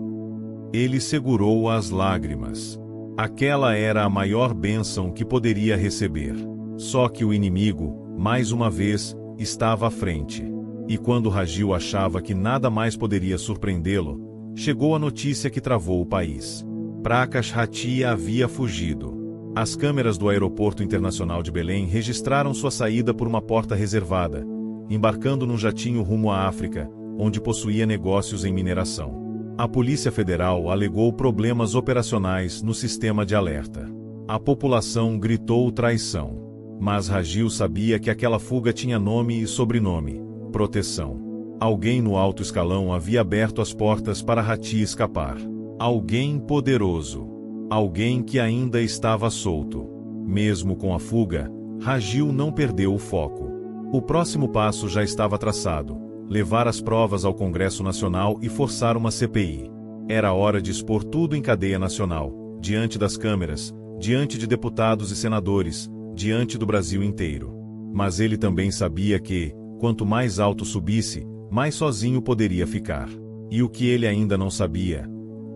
[SPEAKER 1] Ele segurou as lágrimas. Aquela era a maior bênção que poderia receber. Só que o inimigo, mais uma vez, estava à frente. E quando Ragil achava que nada mais poderia surpreendê-lo, chegou a notícia que travou o país. Prakash Rathi havia fugido. As câmeras do Aeroporto Internacional de Belém registraram sua saída por uma porta reservada, embarcando num jatinho rumo à África, onde possuía negócios em mineração. A Polícia Federal alegou problemas operacionais no sistema de alerta. A população gritou traição. Mas Ragil sabia que aquela fuga tinha nome e sobrenome: proteção. Alguém no alto escalão havia aberto as portas para Rathi escapar. Alguém poderoso. Alguém que ainda estava solto. Mesmo com a fuga, Ragil não perdeu o foco. O próximo passo já estava traçado: levar as provas ao Congresso Nacional e forçar uma CPI. Era hora de expor tudo em cadeia nacional, diante das câmeras, diante de deputados e senadores, diante do Brasil inteiro. Mas ele também sabia que, quanto mais alto subisse, mais sozinho poderia ficar. E o que ele ainda não sabia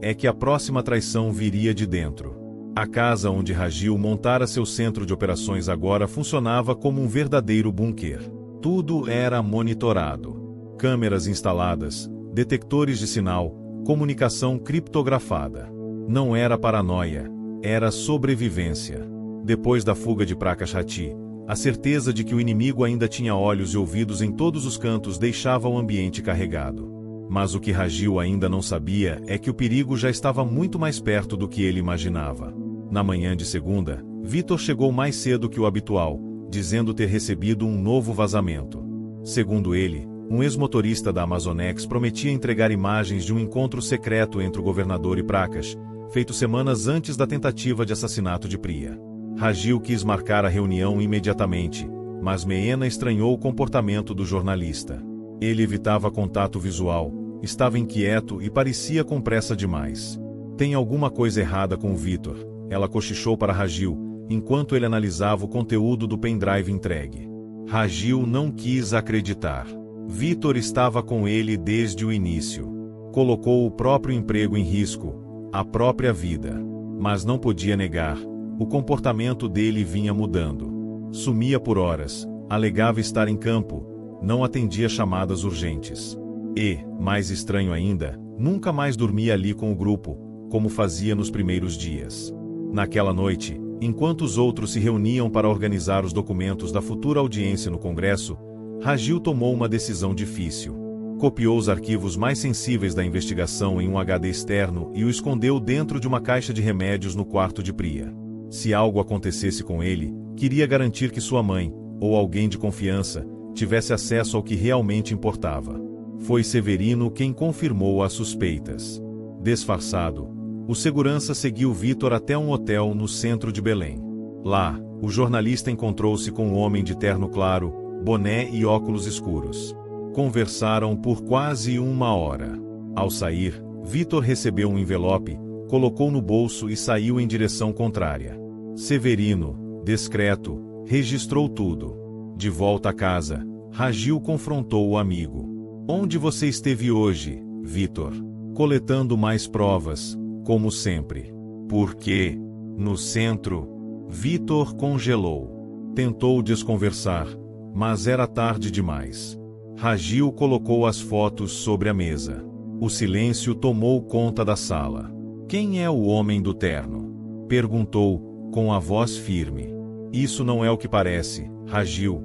[SPEAKER 1] é que a próxima traição viria de dentro. A casa onde Ragil montara seu centro de operações agora funcionava como um verdadeiro bunker. Tudo era monitorado. Câmeras instaladas, detectores de sinal, comunicação criptografada. Não era paranoia, era sobrevivência. Depois da fuga de Prakash Rathi, a certeza de que o inimigo ainda tinha olhos e ouvidos em todos os cantos deixava o ambiente carregado. Mas o que Ragil ainda não sabia é que o perigo já estava muito mais perto do que ele imaginava. Na manhã de segunda, Vitor chegou mais cedo que o habitual, dizendo ter recebido um novo vazamento. Segundo ele, um ex-motorista da Amazonex prometia entregar imagens de um encontro secreto entre o governador e Prakash, feito semanas antes da tentativa de assassinato de Priya. Ragil quis marcar a reunião imediatamente, mas Meena estranhou o comportamento do jornalista. Ele evitava contato visual, estava inquieto e parecia com pressa demais. "Tem alguma coisa errada com o Vitor", ela cochichou para Ragil, enquanto ele analisava o conteúdo do pendrive entregue. Ragil não quis acreditar. Vitor estava com ele desde o início. Colocou o próprio emprego em risco, a própria vida. Mas não podia negar, o comportamento dele vinha mudando. Sumia por horas, alegava estar em campo, não atendia chamadas urgentes. E, mais estranho ainda, nunca mais dormia ali com o grupo, como fazia nos primeiros dias. Naquela noite, enquanto os outros se reuniam para organizar os documentos da futura audiência no Congresso, Ragil tomou uma decisão difícil. Copiou os arquivos mais sensíveis da investigação em um HD externo e o escondeu dentro de uma caixa de remédios no quarto de Priya. Se algo acontecesse com ele, queria garantir que sua mãe, ou alguém de confiança, tivesse acesso ao que realmente importava. Foi Severino quem confirmou as suspeitas. Disfarçado, o segurança seguiu Vitor até um hotel no centro de Belém. Lá, o jornalista encontrou-se com um homem de terno claro, boné e óculos escuros. Conversaram por quase 1 hora. Ao sair, Vitor recebeu um envelope, colocou no bolso e saiu em direção contrária. Severino, discreto, registrou tudo. De volta a casa, Ragil confrontou o amigo. Onde você esteve hoje, Vitor? Coletando mais provas, como sempre. Por quê? No centro. Vitor congelou. Tentou desconversar, mas era tarde demais. Ragil colocou as fotos sobre a mesa. O silêncio tomou conta da sala. Quem é o homem do terno? Perguntou, com a voz firme. Isso não é o que parece, Ragil.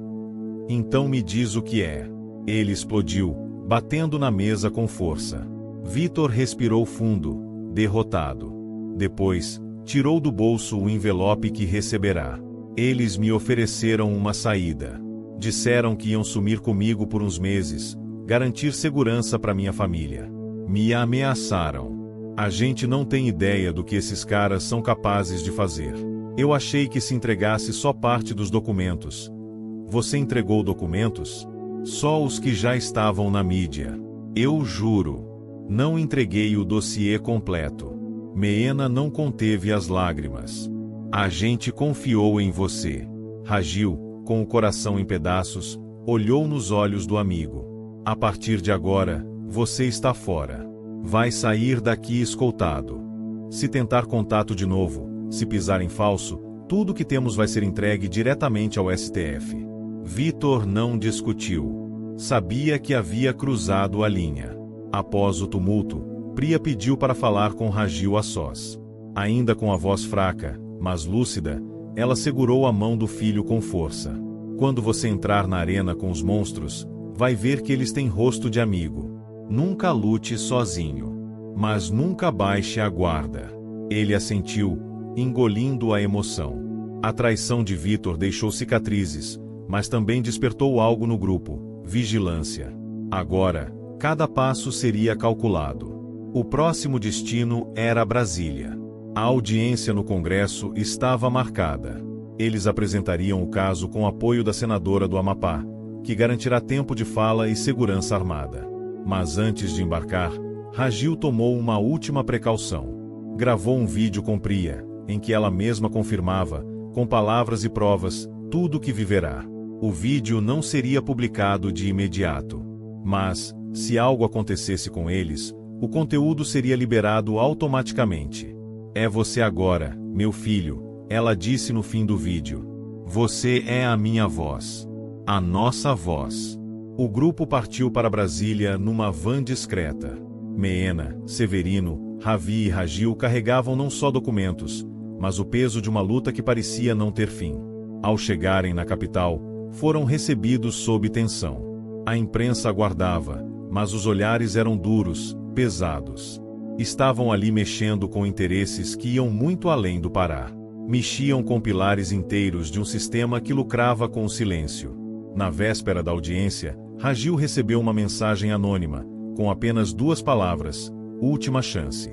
[SPEAKER 1] Então me diz o que é. Ele explodiu, batendo na mesa com força. Vitor respirou fundo, derrotado. Depois, tirou do bolso o envelope que receberá. Eles me ofereceram uma saída. Disseram que iam sumir comigo por uns meses, garantir segurança para minha família. Me ameaçaram. A gente não tem ideia do que esses caras são capazes de fazer. Eu achei que se entregasse só parte dos documentos. Você entregou documentos? Só os que já estavam na mídia. Eu juro. Não entreguei o dossiê completo. Meena não conteve as lágrimas. A gente confiou em você. Ragil, com o coração em pedaços, olhou nos olhos do amigo. A partir de agora, você está fora. Vai sair daqui escoltado. Se tentar contato de novo, se pisar em falso, tudo que temos vai ser entregue diretamente ao STF. Vitor não discutiu. Sabia que havia cruzado a linha. Após o tumulto, Priya pediu para falar com Ragil a sós. Ainda com a voz fraca, mas lúcida, ela segurou a mão do filho com força. Quando você entrar na arena com os monstros, vai ver que eles têm rosto de amigo. Nunca lute sozinho. Mas nunca baixe a guarda. Ele assentiu, engolindo a emoção. A traição de Vitor deixou cicatrizes, mas também despertou algo no grupo: vigilância. Agora, cada passo seria calculado. O próximo destino era Brasília. A audiência no Congresso estava marcada. Eles apresentariam o caso com apoio da senadora do Amapá, que garantirá tempo de fala e segurança armada. Mas antes de embarcar, Ragil tomou uma última precaução. Gravou um vídeo com Priya, em que ela mesma confirmava, com palavras e provas, tudo o que viverá. O vídeo não seria publicado de imediato. Mas, se algo acontecesse com eles, o conteúdo seria liberado automaticamente. É você agora, meu filho, ela disse no fim do vídeo. Você é a minha voz. A nossa voz. O grupo partiu para Brasília numa van discreta. Meena, Severino, Ravi e Ragil carregavam não só documentos, mas o peso de uma luta que parecia não ter fim. Ao chegarem na capital, foram recebidos sob tensão. A imprensa aguardava, mas os olhares eram duros, pesados. Estavam ali mexendo com interesses que iam muito além do Pará. Mexiam com pilares inteiros de um sistema que lucrava com o silêncio. Na véspera da audiência, Ragil recebeu uma mensagem anônima, com apenas 2 palavras: última chance.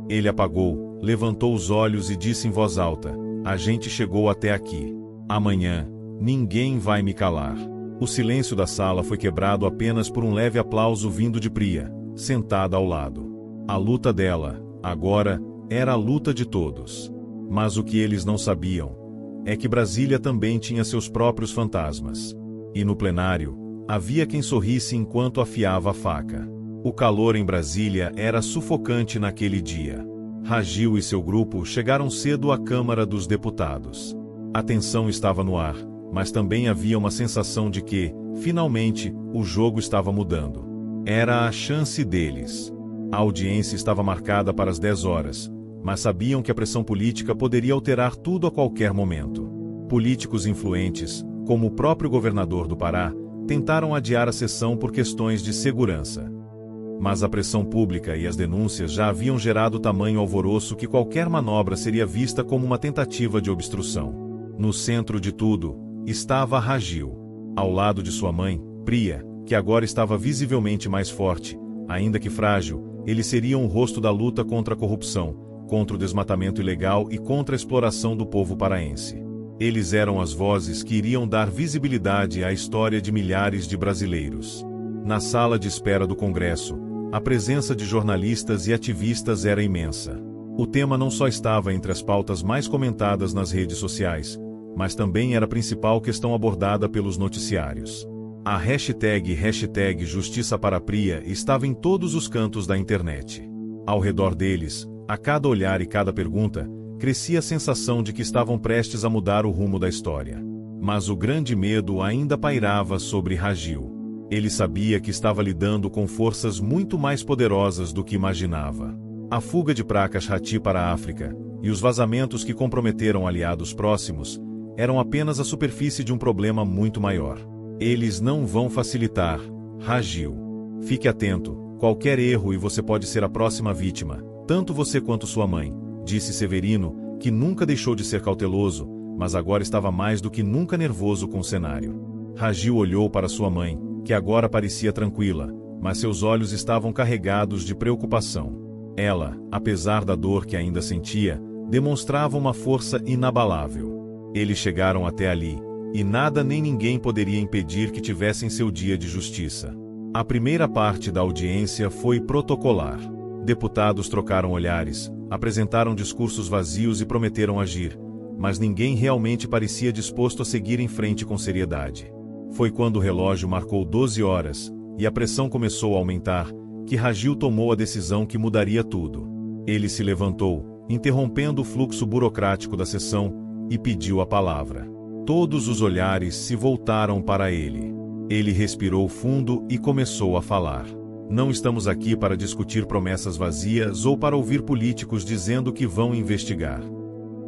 [SPEAKER 1] Ele apagou, levantou os olhos e disse em voz alta: a gente chegou até aqui. Amanhã, ninguém vai me calar. O silêncio da sala foi quebrado apenas por um leve aplauso vindo de Priya, sentada ao lado. A luta dela, agora, era a luta de todos. Mas o que eles não sabiam é que Brasília também tinha seus próprios fantasmas. E no plenário, havia quem sorrisse enquanto afiava a faca. O calor em Brasília era sufocante naquele dia. Ragil e seu grupo chegaram cedo à Câmara dos Deputados. A tensão estava no ar, mas também havia uma sensação de que, finalmente, o jogo estava mudando. Era a chance deles. A audiência estava marcada para as 10 horas, mas sabiam que a pressão política poderia alterar tudo a qualquer momento. Políticos influentes, como o próprio governador do Pará, tentaram adiar a sessão por questões de segurança. Mas a pressão pública e as denúncias já haviam gerado tamanho alvoroço que qualquer manobra seria vista como uma tentativa de obstrução. No centro de tudo, estava Ragil. Ao lado de sua mãe, Priya, que agora estava visivelmente mais forte, ainda que frágil, eles seriam o rosto da luta contra a corrupção, contra o desmatamento ilegal e contra a exploração do povo paraense. Eles eram as vozes que iriam dar visibilidade à história de milhares de brasileiros. Na sala de espera do Congresso, a presença de jornalistas e ativistas era imensa. O tema não só estava entre as pautas mais comentadas nas redes sociais, mas também era a principal questão abordada pelos noticiários. A hashtag Justiça para Priya estava em todos os cantos da internet. Ao redor deles, a cada olhar e cada pergunta, crescia a sensação de que estavam prestes a mudar o rumo da história. Mas o grande medo ainda pairava sobre Ragil. Ele sabia que estava lidando com forças muito mais poderosas do que imaginava. A fuga de Prakash Rathi para a África, e os vazamentos que comprometeram aliados próximos, eram apenas a superfície de um problema muito maior. Eles não vão facilitar, Ragil. Fique atento, qualquer erro e você pode ser a próxima vítima, tanto você quanto sua mãe, disse Severino, que nunca deixou de ser cauteloso, mas agora estava mais do que nunca nervoso com o cenário. Ragil olhou para sua mãe, que agora parecia tranquila, mas seus olhos estavam carregados de preocupação. Ela, apesar da dor que ainda sentia, demonstrava uma força inabalável. Eles chegaram até ali, e nada nem ninguém poderia impedir que tivessem seu dia de justiça. A primeira parte da audiência foi protocolar. Deputados trocaram olhares, apresentaram discursos vazios e prometeram agir, mas ninguém realmente parecia disposto a seguir em frente com seriedade. Foi quando o relógio marcou 12 horas, e a pressão começou a aumentar, que Ragil tomou a decisão que mudaria tudo. Ele se levantou, interrompendo o fluxo burocrático da sessão, e pediu a palavra. Todos os olhares se voltaram para ele. Ele respirou fundo e começou a falar. Não estamos aqui para discutir promessas vazias ou para ouvir políticos dizendo que vão investigar.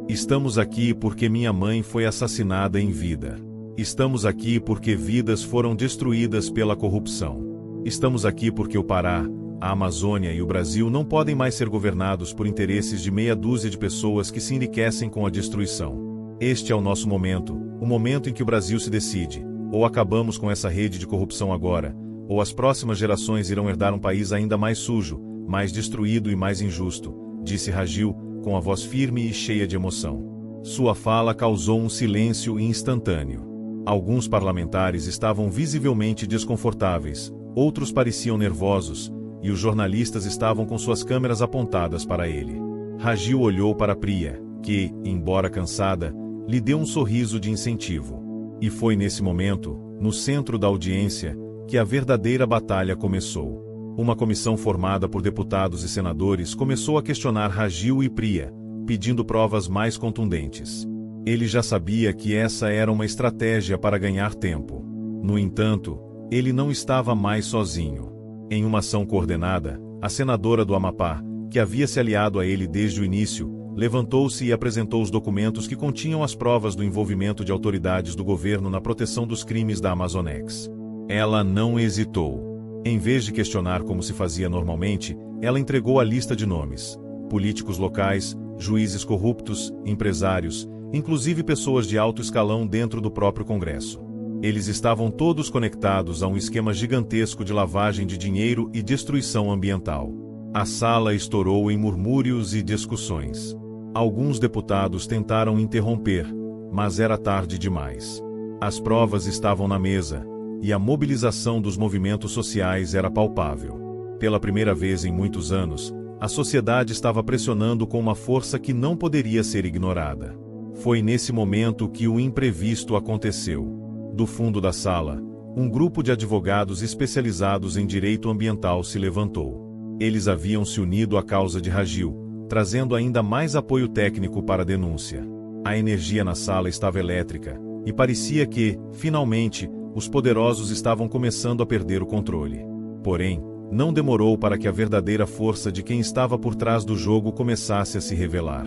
[SPEAKER 1] Estamos aqui porque minha mãe foi assassinada em vida. Estamos aqui porque vidas foram destruídas pela corrupção. Estamos aqui porque o Pará, a Amazônia e o Brasil não podem mais ser governados por interesses de meia dúzia de pessoas que se enriquecem com a destruição. Este é o nosso momento, o momento em que o Brasil se decide: ou acabamos com essa rede de corrupção agora, ou as próximas gerações irão herdar um país ainda mais sujo, mais destruído e mais injusto, disse Ragil, com a voz firme e cheia de emoção. Sua fala causou um silêncio instantâneo. Alguns parlamentares estavam visivelmente desconfortáveis, outros pareciam nervosos, e os jornalistas estavam com suas câmeras apontadas para ele. Ragil olhou para Priya, que, embora cansada, lhe deu um sorriso de incentivo. E foi nesse momento, no centro da audiência, que a verdadeira batalha começou. Uma comissão formada por deputados e senadores começou a questionar Ragil e Priya, pedindo provas mais contundentes. Ele já sabia que essa era uma estratégia para ganhar tempo. No entanto, ele não estava mais sozinho. Em uma ação coordenada, a senadora do Amapá, que havia se aliado a ele desde o início, levantou-se e apresentou os documentos que continham as provas do envolvimento de autoridades do governo na proteção dos crimes da Amazonex. Ela não hesitou. Em vez de questionar como se fazia normalmente, ela entregou a lista de nomes: políticos locais, juízes corruptos, empresários, inclusive pessoas de alto escalão dentro do próprio Congresso. Eles estavam todos conectados a um esquema gigantesco de lavagem de dinheiro e destruição ambiental. A sala estourou em murmúrios e discussões. Alguns deputados tentaram interromper, mas era tarde demais. As provas estavam na mesa, e a mobilização dos movimentos sociais era palpável. Pela primeira vez em muitos anos, a sociedade estava pressionando com uma força que não poderia ser ignorada. Foi nesse momento que o imprevisto aconteceu. Do fundo da sala, um grupo de advogados especializados em direito ambiental se levantou. Eles haviam se unido à causa de Ragil, trazendo ainda mais apoio técnico para a denúncia. A energia na sala estava elétrica, e parecia que, finalmente, os poderosos estavam começando a perder o controle. Porém, não demorou para que a verdadeira força de quem estava por trás do jogo começasse a se revelar.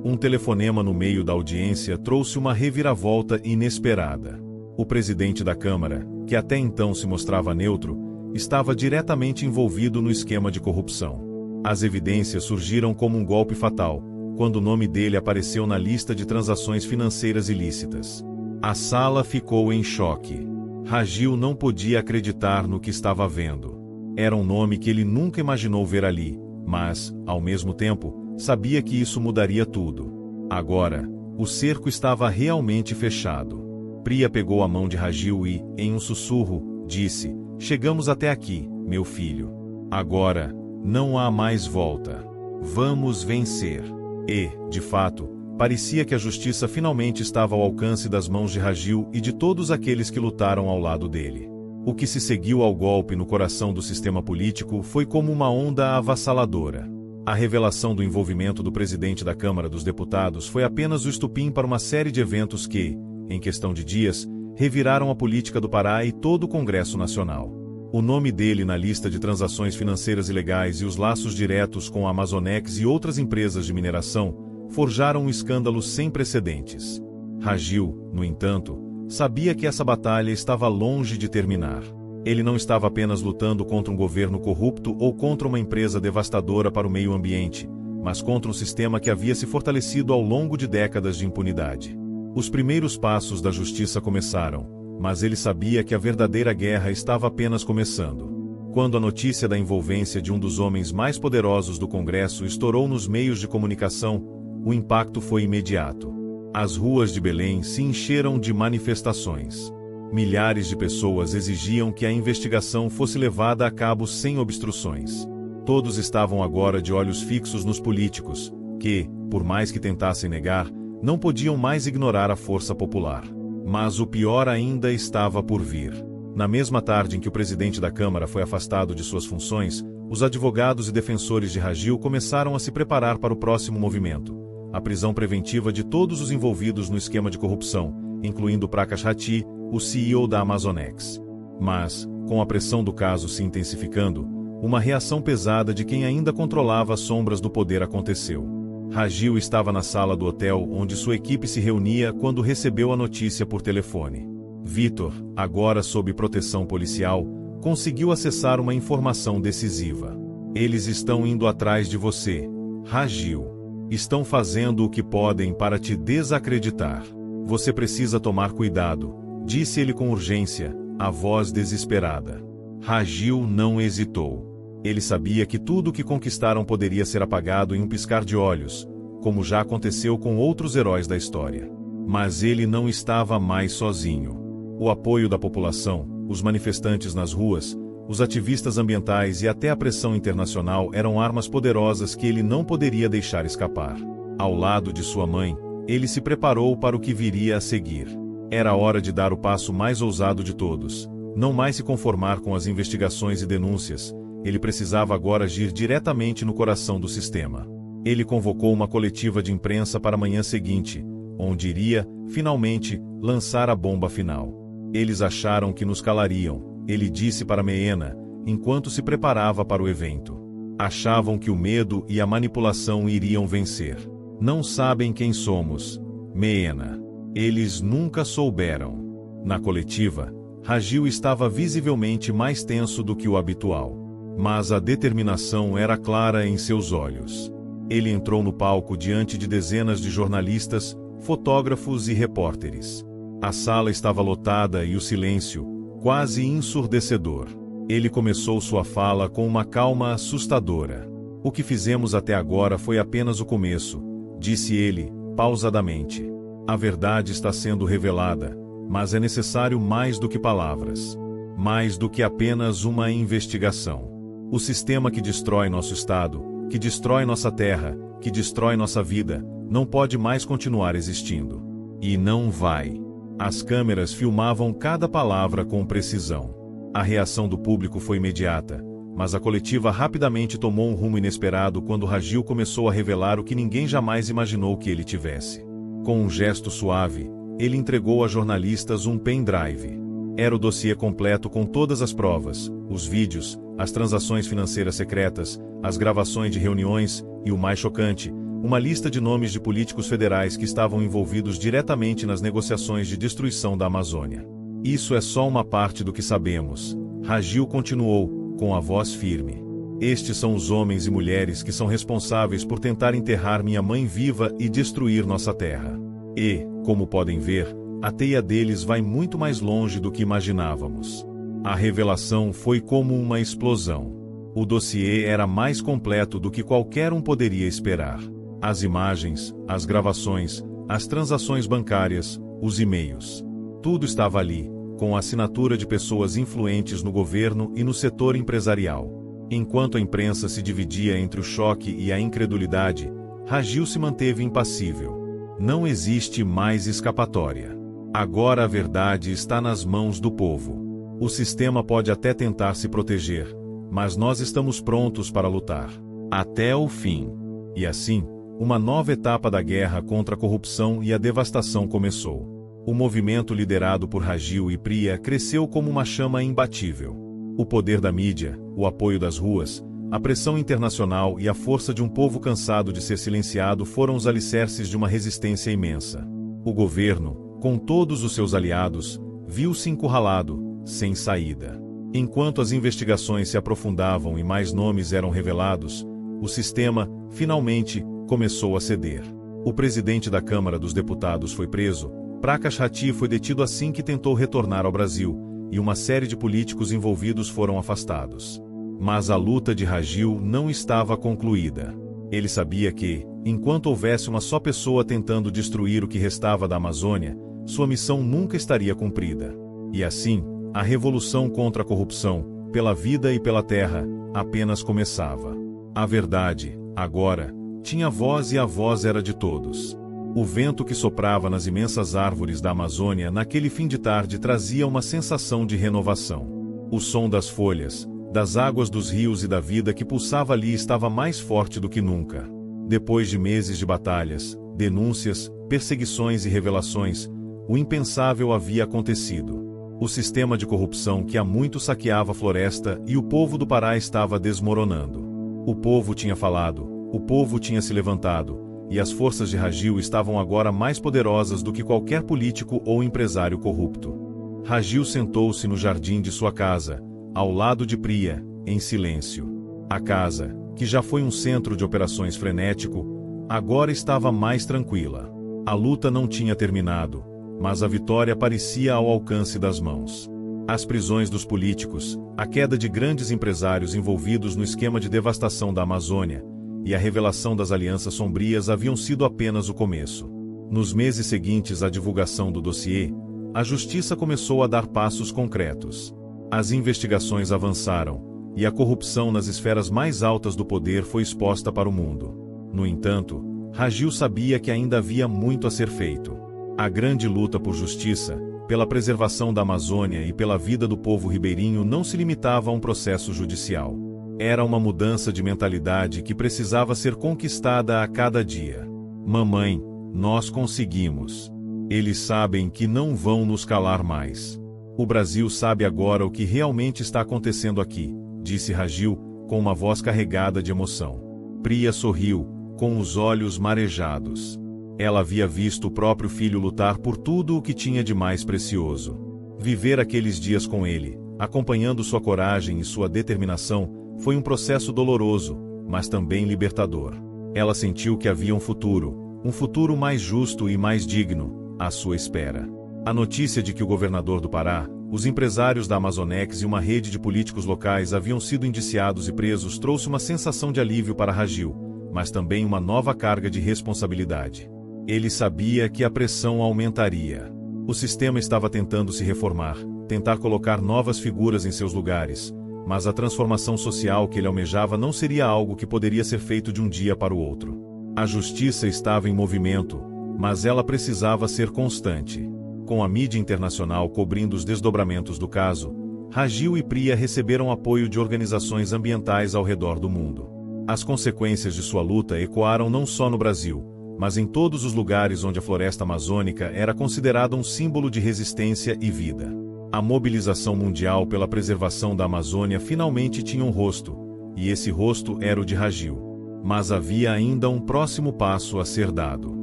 [SPEAKER 1] Um telefonema no meio da audiência trouxe uma reviravolta inesperada. O presidente da Câmara, que até então se mostrava neutro, estava diretamente envolvido no esquema de corrupção. As evidências surgiram como um golpe fatal, quando o nome dele apareceu na lista de transações financeiras ilícitas. A sala ficou em choque. Ragil não podia acreditar no que estava vendo. Era um nome que ele nunca imaginou ver ali, mas, ao mesmo tempo, sabia que isso mudaria tudo. Agora, o cerco estava realmente fechado. Priya pegou a mão de Ragil e, em um sussurro, disse: "Chegamos até aqui, meu filho. Agora, não há mais volta. Vamos vencer." E, de fato, parecia que a justiça finalmente estava ao alcance das mãos de Ragil e de todos aqueles que lutaram ao lado dele. O que se seguiu ao golpe no coração do sistema político foi como uma onda avassaladora. A revelação do envolvimento do presidente da Câmara dos Deputados foi apenas o estupim para uma série de eventos que, em questão de dias, reviraram a política do Pará e todo o Congresso Nacional. O nome dele na lista de transações financeiras ilegais e os laços diretos com a Amazonex e outras empresas de mineração forjaram um escândalo sem precedentes. Ragil, no entanto, sabia que essa batalha estava longe de terminar. Ele não estava apenas lutando contra um governo corrupto ou contra uma empresa devastadora para o meio ambiente, mas contra um sistema que havia se fortalecido ao longo de décadas de impunidade. Os primeiros passos da justiça começaram, mas ele sabia que a verdadeira guerra estava apenas começando. Quando a notícia da envolvência de um dos homens mais poderosos do Congresso estourou nos meios de comunicação, o impacto foi imediato. As ruas de Belém se encheram de manifestações. Milhares de pessoas exigiam que a investigação fosse levada a cabo sem obstruções. Todos estavam agora de olhos fixos nos políticos, que, por mais que tentassem negar, não podiam mais ignorar a força popular. Mas o pior ainda estava por vir. Na mesma tarde em que o presidente da Câmara foi afastado de suas funções, os advogados e defensores de Ragil começaram a se preparar para o próximo movimento: a prisão preventiva de todos os envolvidos no esquema de corrupção, incluindo Prakash Hati, o CEO da Amazonex. Mas, com a pressão do caso se intensificando, uma reação pesada de quem ainda controlava as sombras do poder aconteceu. Ragil estava na sala do hotel onde sua equipe se reunia quando recebeu a notícia por telefone. Vitor, agora sob proteção policial, conseguiu acessar uma informação decisiva. "Eles estão indo atrás de você, Ragil. Estão fazendo o que podem para te desacreditar. Você precisa tomar cuidado", disse ele com urgência, a voz desesperada. Ragil não hesitou. Ele sabia que tudo o que conquistaram poderia ser apagado em um piscar de olhos, como já aconteceu com outros heróis da história. Mas ele não estava mais sozinho. O apoio da população, os manifestantes nas ruas, os ativistas ambientais e até a pressão internacional eram armas poderosas que ele não poderia deixar escapar. Ao lado de sua mãe, ele se preparou para o que viria a seguir. Era hora de dar o passo mais ousado de todos. Não mais se conformar com as investigações e denúncias. Ele precisava agora agir diretamente no coração do sistema. Ele convocou uma coletiva de imprensa para a manhã seguinte, onde iria, finalmente, lançar a bomba final. Eles acharam que nos calariam, ele disse para Meena, enquanto se preparava para o evento. Achavam que o medo e a manipulação iriam vencer. "Não sabem quem somos, Meena. Eles nunca souberam." Na coletiva, Ragil estava visivelmente mais tenso do que o habitual. Mas a determinação era clara em seus olhos. Ele entrou no palco diante de dezenas de jornalistas, fotógrafos e repórteres. A sala estava lotada e o silêncio, quase ensurdecedor. Ele começou sua fala com uma calma assustadora. "O que fizemos até agora foi apenas o começo", disse ele, pausadamente. "A verdade está sendo revelada, mas é necessário mais do que palavras. Mais do que apenas uma investigação. O sistema que destrói nosso Estado, que destrói nossa terra, que destrói nossa vida, não pode mais continuar existindo. E não vai." As câmeras filmavam cada palavra com precisão. A reação do público foi imediata, mas a coletiva rapidamente tomou um rumo inesperado quando Ragil começou a revelar o que ninguém jamais imaginou que ele tivesse. Com um gesto suave, ele entregou a jornalistas um pendrive. Era o dossiê completo com todas as provas, os vídeos, as transações financeiras secretas, as gravações de reuniões e, o mais chocante, uma lista de nomes de políticos federais que estavam envolvidos diretamente nas negociações de destruição da Amazônia. "Isso é só uma parte do que sabemos", Ragil continuou, com a voz firme. "Estes são os homens e mulheres que são responsáveis por tentar enterrar minha mãe viva e destruir nossa terra. E, como podem ver, A teia deles vai muito mais longe do que imaginávamos. A revelação foi como uma explosão. O dossiê era mais completo do que qualquer um poderia esperar. As imagens, as gravações, as transações bancárias, os e-mails. Tudo estava ali, com a assinatura de pessoas influentes no governo e no setor empresarial. Enquanto a imprensa se dividia entre o choque e a incredulidade, Ragil se manteve impassível. Não existe mais escapatória. Agora a verdade está nas mãos do povo. O sistema pode até tentar se proteger, mas nós estamos prontos para lutar. Até o fim. E assim, uma nova etapa da guerra contra a corrupção e a devastação começou. O movimento liderado por Ragil e Priya cresceu como uma chama imbatível. O poder da mídia, o apoio das ruas, a pressão internacional e a força de um povo cansado de ser silenciado foram os alicerces de uma resistência imensa. O governo, com todos os seus aliados, viu-se encurralado, sem saída. Enquanto as investigações se aprofundavam e mais nomes eram revelados, o sistema, finalmente, começou a ceder. O presidente da Câmara dos Deputados foi preso, Prakash Rathi foi detido assim que tentou retornar ao Brasil, e uma série de políticos envolvidos foram afastados. Mas a luta de Ragil não estava concluída. Ele sabia que, enquanto houvesse uma só pessoa tentando destruir o que restava da Amazônia, sua missão nunca estaria cumprida. E assim, a revolução contra a corrupção, pela vida e pela terra, apenas começava. A verdade, agora, tinha voz e a voz era de todos. O vento que soprava nas imensas árvores da Amazônia naquele fim de tarde trazia uma sensação de renovação. O som das folhas, das águas dos rios e da vida que pulsava ali estava mais forte do que nunca. Depois de meses de batalhas, denúncias, perseguições e revelações, o impensável havia acontecido. O sistema de corrupção que há muito saqueava a floresta e o povo do Pará estava desmoronando. O povo tinha falado, o povo tinha se levantado, e as forças de Ragil estavam agora mais poderosas do que qualquer político ou empresário corrupto. Ragil sentou-se no jardim de sua casa, ao lado de Priya, em silêncio. A casa, que já foi um centro de operações frenético, agora estava mais tranquila. A luta não tinha terminado, mas a vitória parecia ao alcance das mãos. As prisões dos políticos, a queda de grandes empresários envolvidos no esquema de devastação da Amazônia, e a revelação das alianças sombrias haviam sido apenas o começo. Nos meses seguintes à divulgação do dossiê, a justiça começou a dar passos concretos. As investigações avançaram, e a corrupção nas esferas mais altas do poder foi exposta para o mundo. No entanto, Ragil sabia que ainda havia muito a ser feito. A grande luta por justiça, pela preservação da Amazônia e pela vida do povo ribeirinho não se limitava a um processo judicial. Era uma mudança de mentalidade que precisava ser conquistada a cada dia. Mamãe, nós conseguimos. Eles sabem que não vão nos calar mais. O Brasil sabe agora o que realmente está acontecendo aqui, disse Ragil, com uma voz carregada de emoção. Priya sorriu, com os olhos marejados. Ela havia visto o próprio filho lutar por tudo o que tinha de mais precioso. Viver aqueles dias com ele, acompanhando sua coragem e sua determinação, foi um processo doloroso, mas também libertador. Ela sentiu que havia um futuro mais justo e mais digno, à sua espera. A notícia de que o governador do Pará, os empresários da Amazonex e uma rede de políticos locais haviam sido indiciados e presos trouxe uma sensação de alívio para Ragil, mas também uma nova carga de responsabilidade. Ele sabia que a pressão aumentaria. O sistema estava tentando se reformar, tentar colocar novas figuras em seus lugares, mas a transformação social que ele almejava não seria algo que poderia ser feito de um dia para o outro. A justiça estava em movimento, mas ela precisava ser constante. Com a mídia internacional cobrindo os desdobramentos do caso, Ragil e Priya receberam apoio de organizações ambientais ao redor do mundo. As consequências de sua luta ecoaram não só no Brasil, mas em todos os lugares onde a floresta amazônica era considerada um símbolo de resistência e vida. A mobilização mundial pela preservação da Amazônia finalmente tinha um rosto, e esse rosto era o de Ragil. Mas havia ainda um próximo passo a ser dado.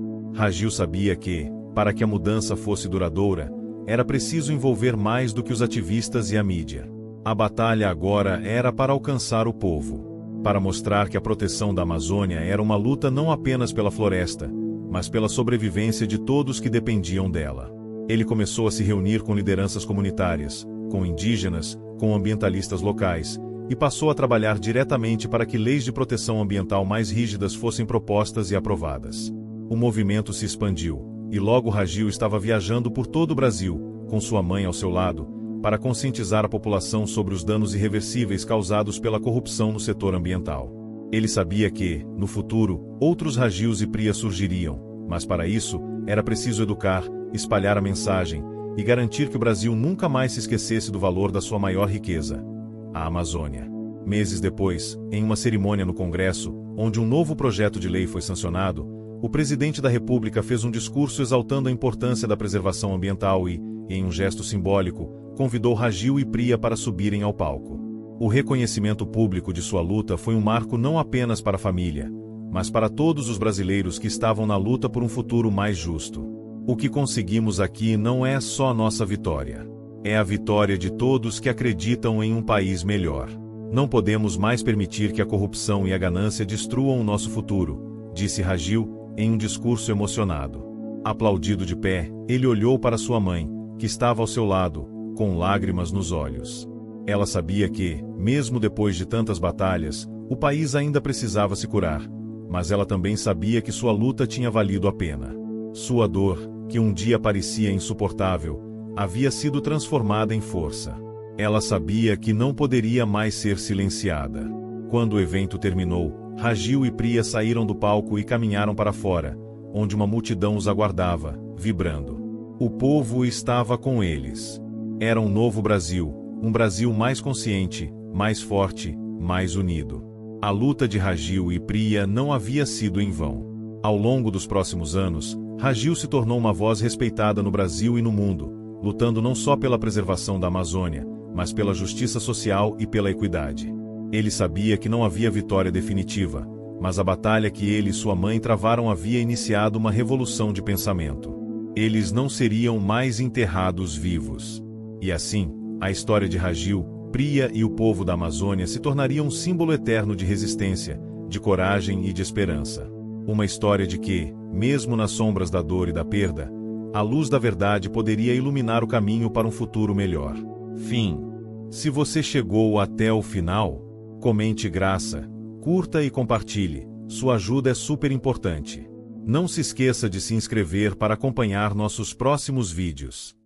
[SPEAKER 1] Ragil sabia que, para que a mudança fosse duradoura, era preciso envolver mais do que os ativistas e a mídia. A batalha agora era para alcançar o povo. Para mostrar que a proteção da Amazônia era uma luta não apenas pela floresta, mas pela sobrevivência de todos que dependiam dela. Ele começou a se reunir com lideranças comunitárias, com indígenas, com ambientalistas locais, e passou a trabalhar diretamente para que leis de proteção ambiental mais rígidas fossem propostas e aprovadas. O movimento se expandiu, e logo Raggio estava viajando por todo o Brasil, com sua mãe ao seu lado, para conscientizar a população sobre os danos irreversíveis causados pela corrupção no setor ambiental. Ele sabia que, no futuro, outros Raggios e Prias surgiriam, mas para isso, era preciso educar, espalhar a mensagem e garantir que o Brasil nunca mais se esquecesse do valor da sua maior riqueza, a Amazônia. Meses depois, em uma cerimônia no Congresso, onde um novo projeto de lei foi sancionado, o presidente da República fez um discurso exaltando a importância da preservação ambiental e, em um gesto simbólico, convidou Raggio e Pria para subirem ao palco. O reconhecimento público de sua luta foi um marco não apenas para a família, mas para todos os brasileiros que estavam na luta por um futuro mais justo. O que conseguimos aqui não é só nossa vitória. É a vitória de todos que acreditam em um país melhor. Não podemos mais permitir que a corrupção e a ganância destruam o nosso futuro, disse Raggio, em um discurso emocionado. Aplaudido de pé, ele olhou para sua mãe, que estava ao seu lado, com lágrimas nos olhos. Ela sabia que, mesmo depois de tantas batalhas, o país ainda precisava se curar, mas ela também sabia que sua luta tinha valido a pena. Sua dor, que um dia parecia insuportável, havia sido transformada em força. Ela sabia que não poderia mais ser silenciada. Quando o evento terminou, Raggio e Pria saíram do palco e caminharam para fora, onde uma multidão os aguardava, vibrando. O povo estava com eles. Era um novo Brasil, um Brasil mais consciente, mais forte, mais unido. A luta de Raggio e Pria não havia sido em vão. Ao longo dos próximos anos, Raggio se tornou uma voz respeitada no Brasil e no mundo, lutando não só pela preservação da Amazônia, mas pela justiça social e pela equidade. Ele sabia que não havia vitória definitiva, mas a batalha que ele e sua mãe travaram havia iniciado uma revolução de pensamento. Eles não seriam mais enterrados vivos. E assim, a história de Raggio, Pria e o povo da Amazônia se tornaria um símbolo eterno de resistência, de coragem e de esperança. Uma história de que, mesmo nas sombras da dor e da perda, a luz da verdade poderia iluminar o caminho para um futuro melhor. Fim. Se você chegou até o final, comente graça, curta e compartilhe, sua ajuda é super importante. Não se esqueça de se inscrever para acompanhar nossos próximos vídeos.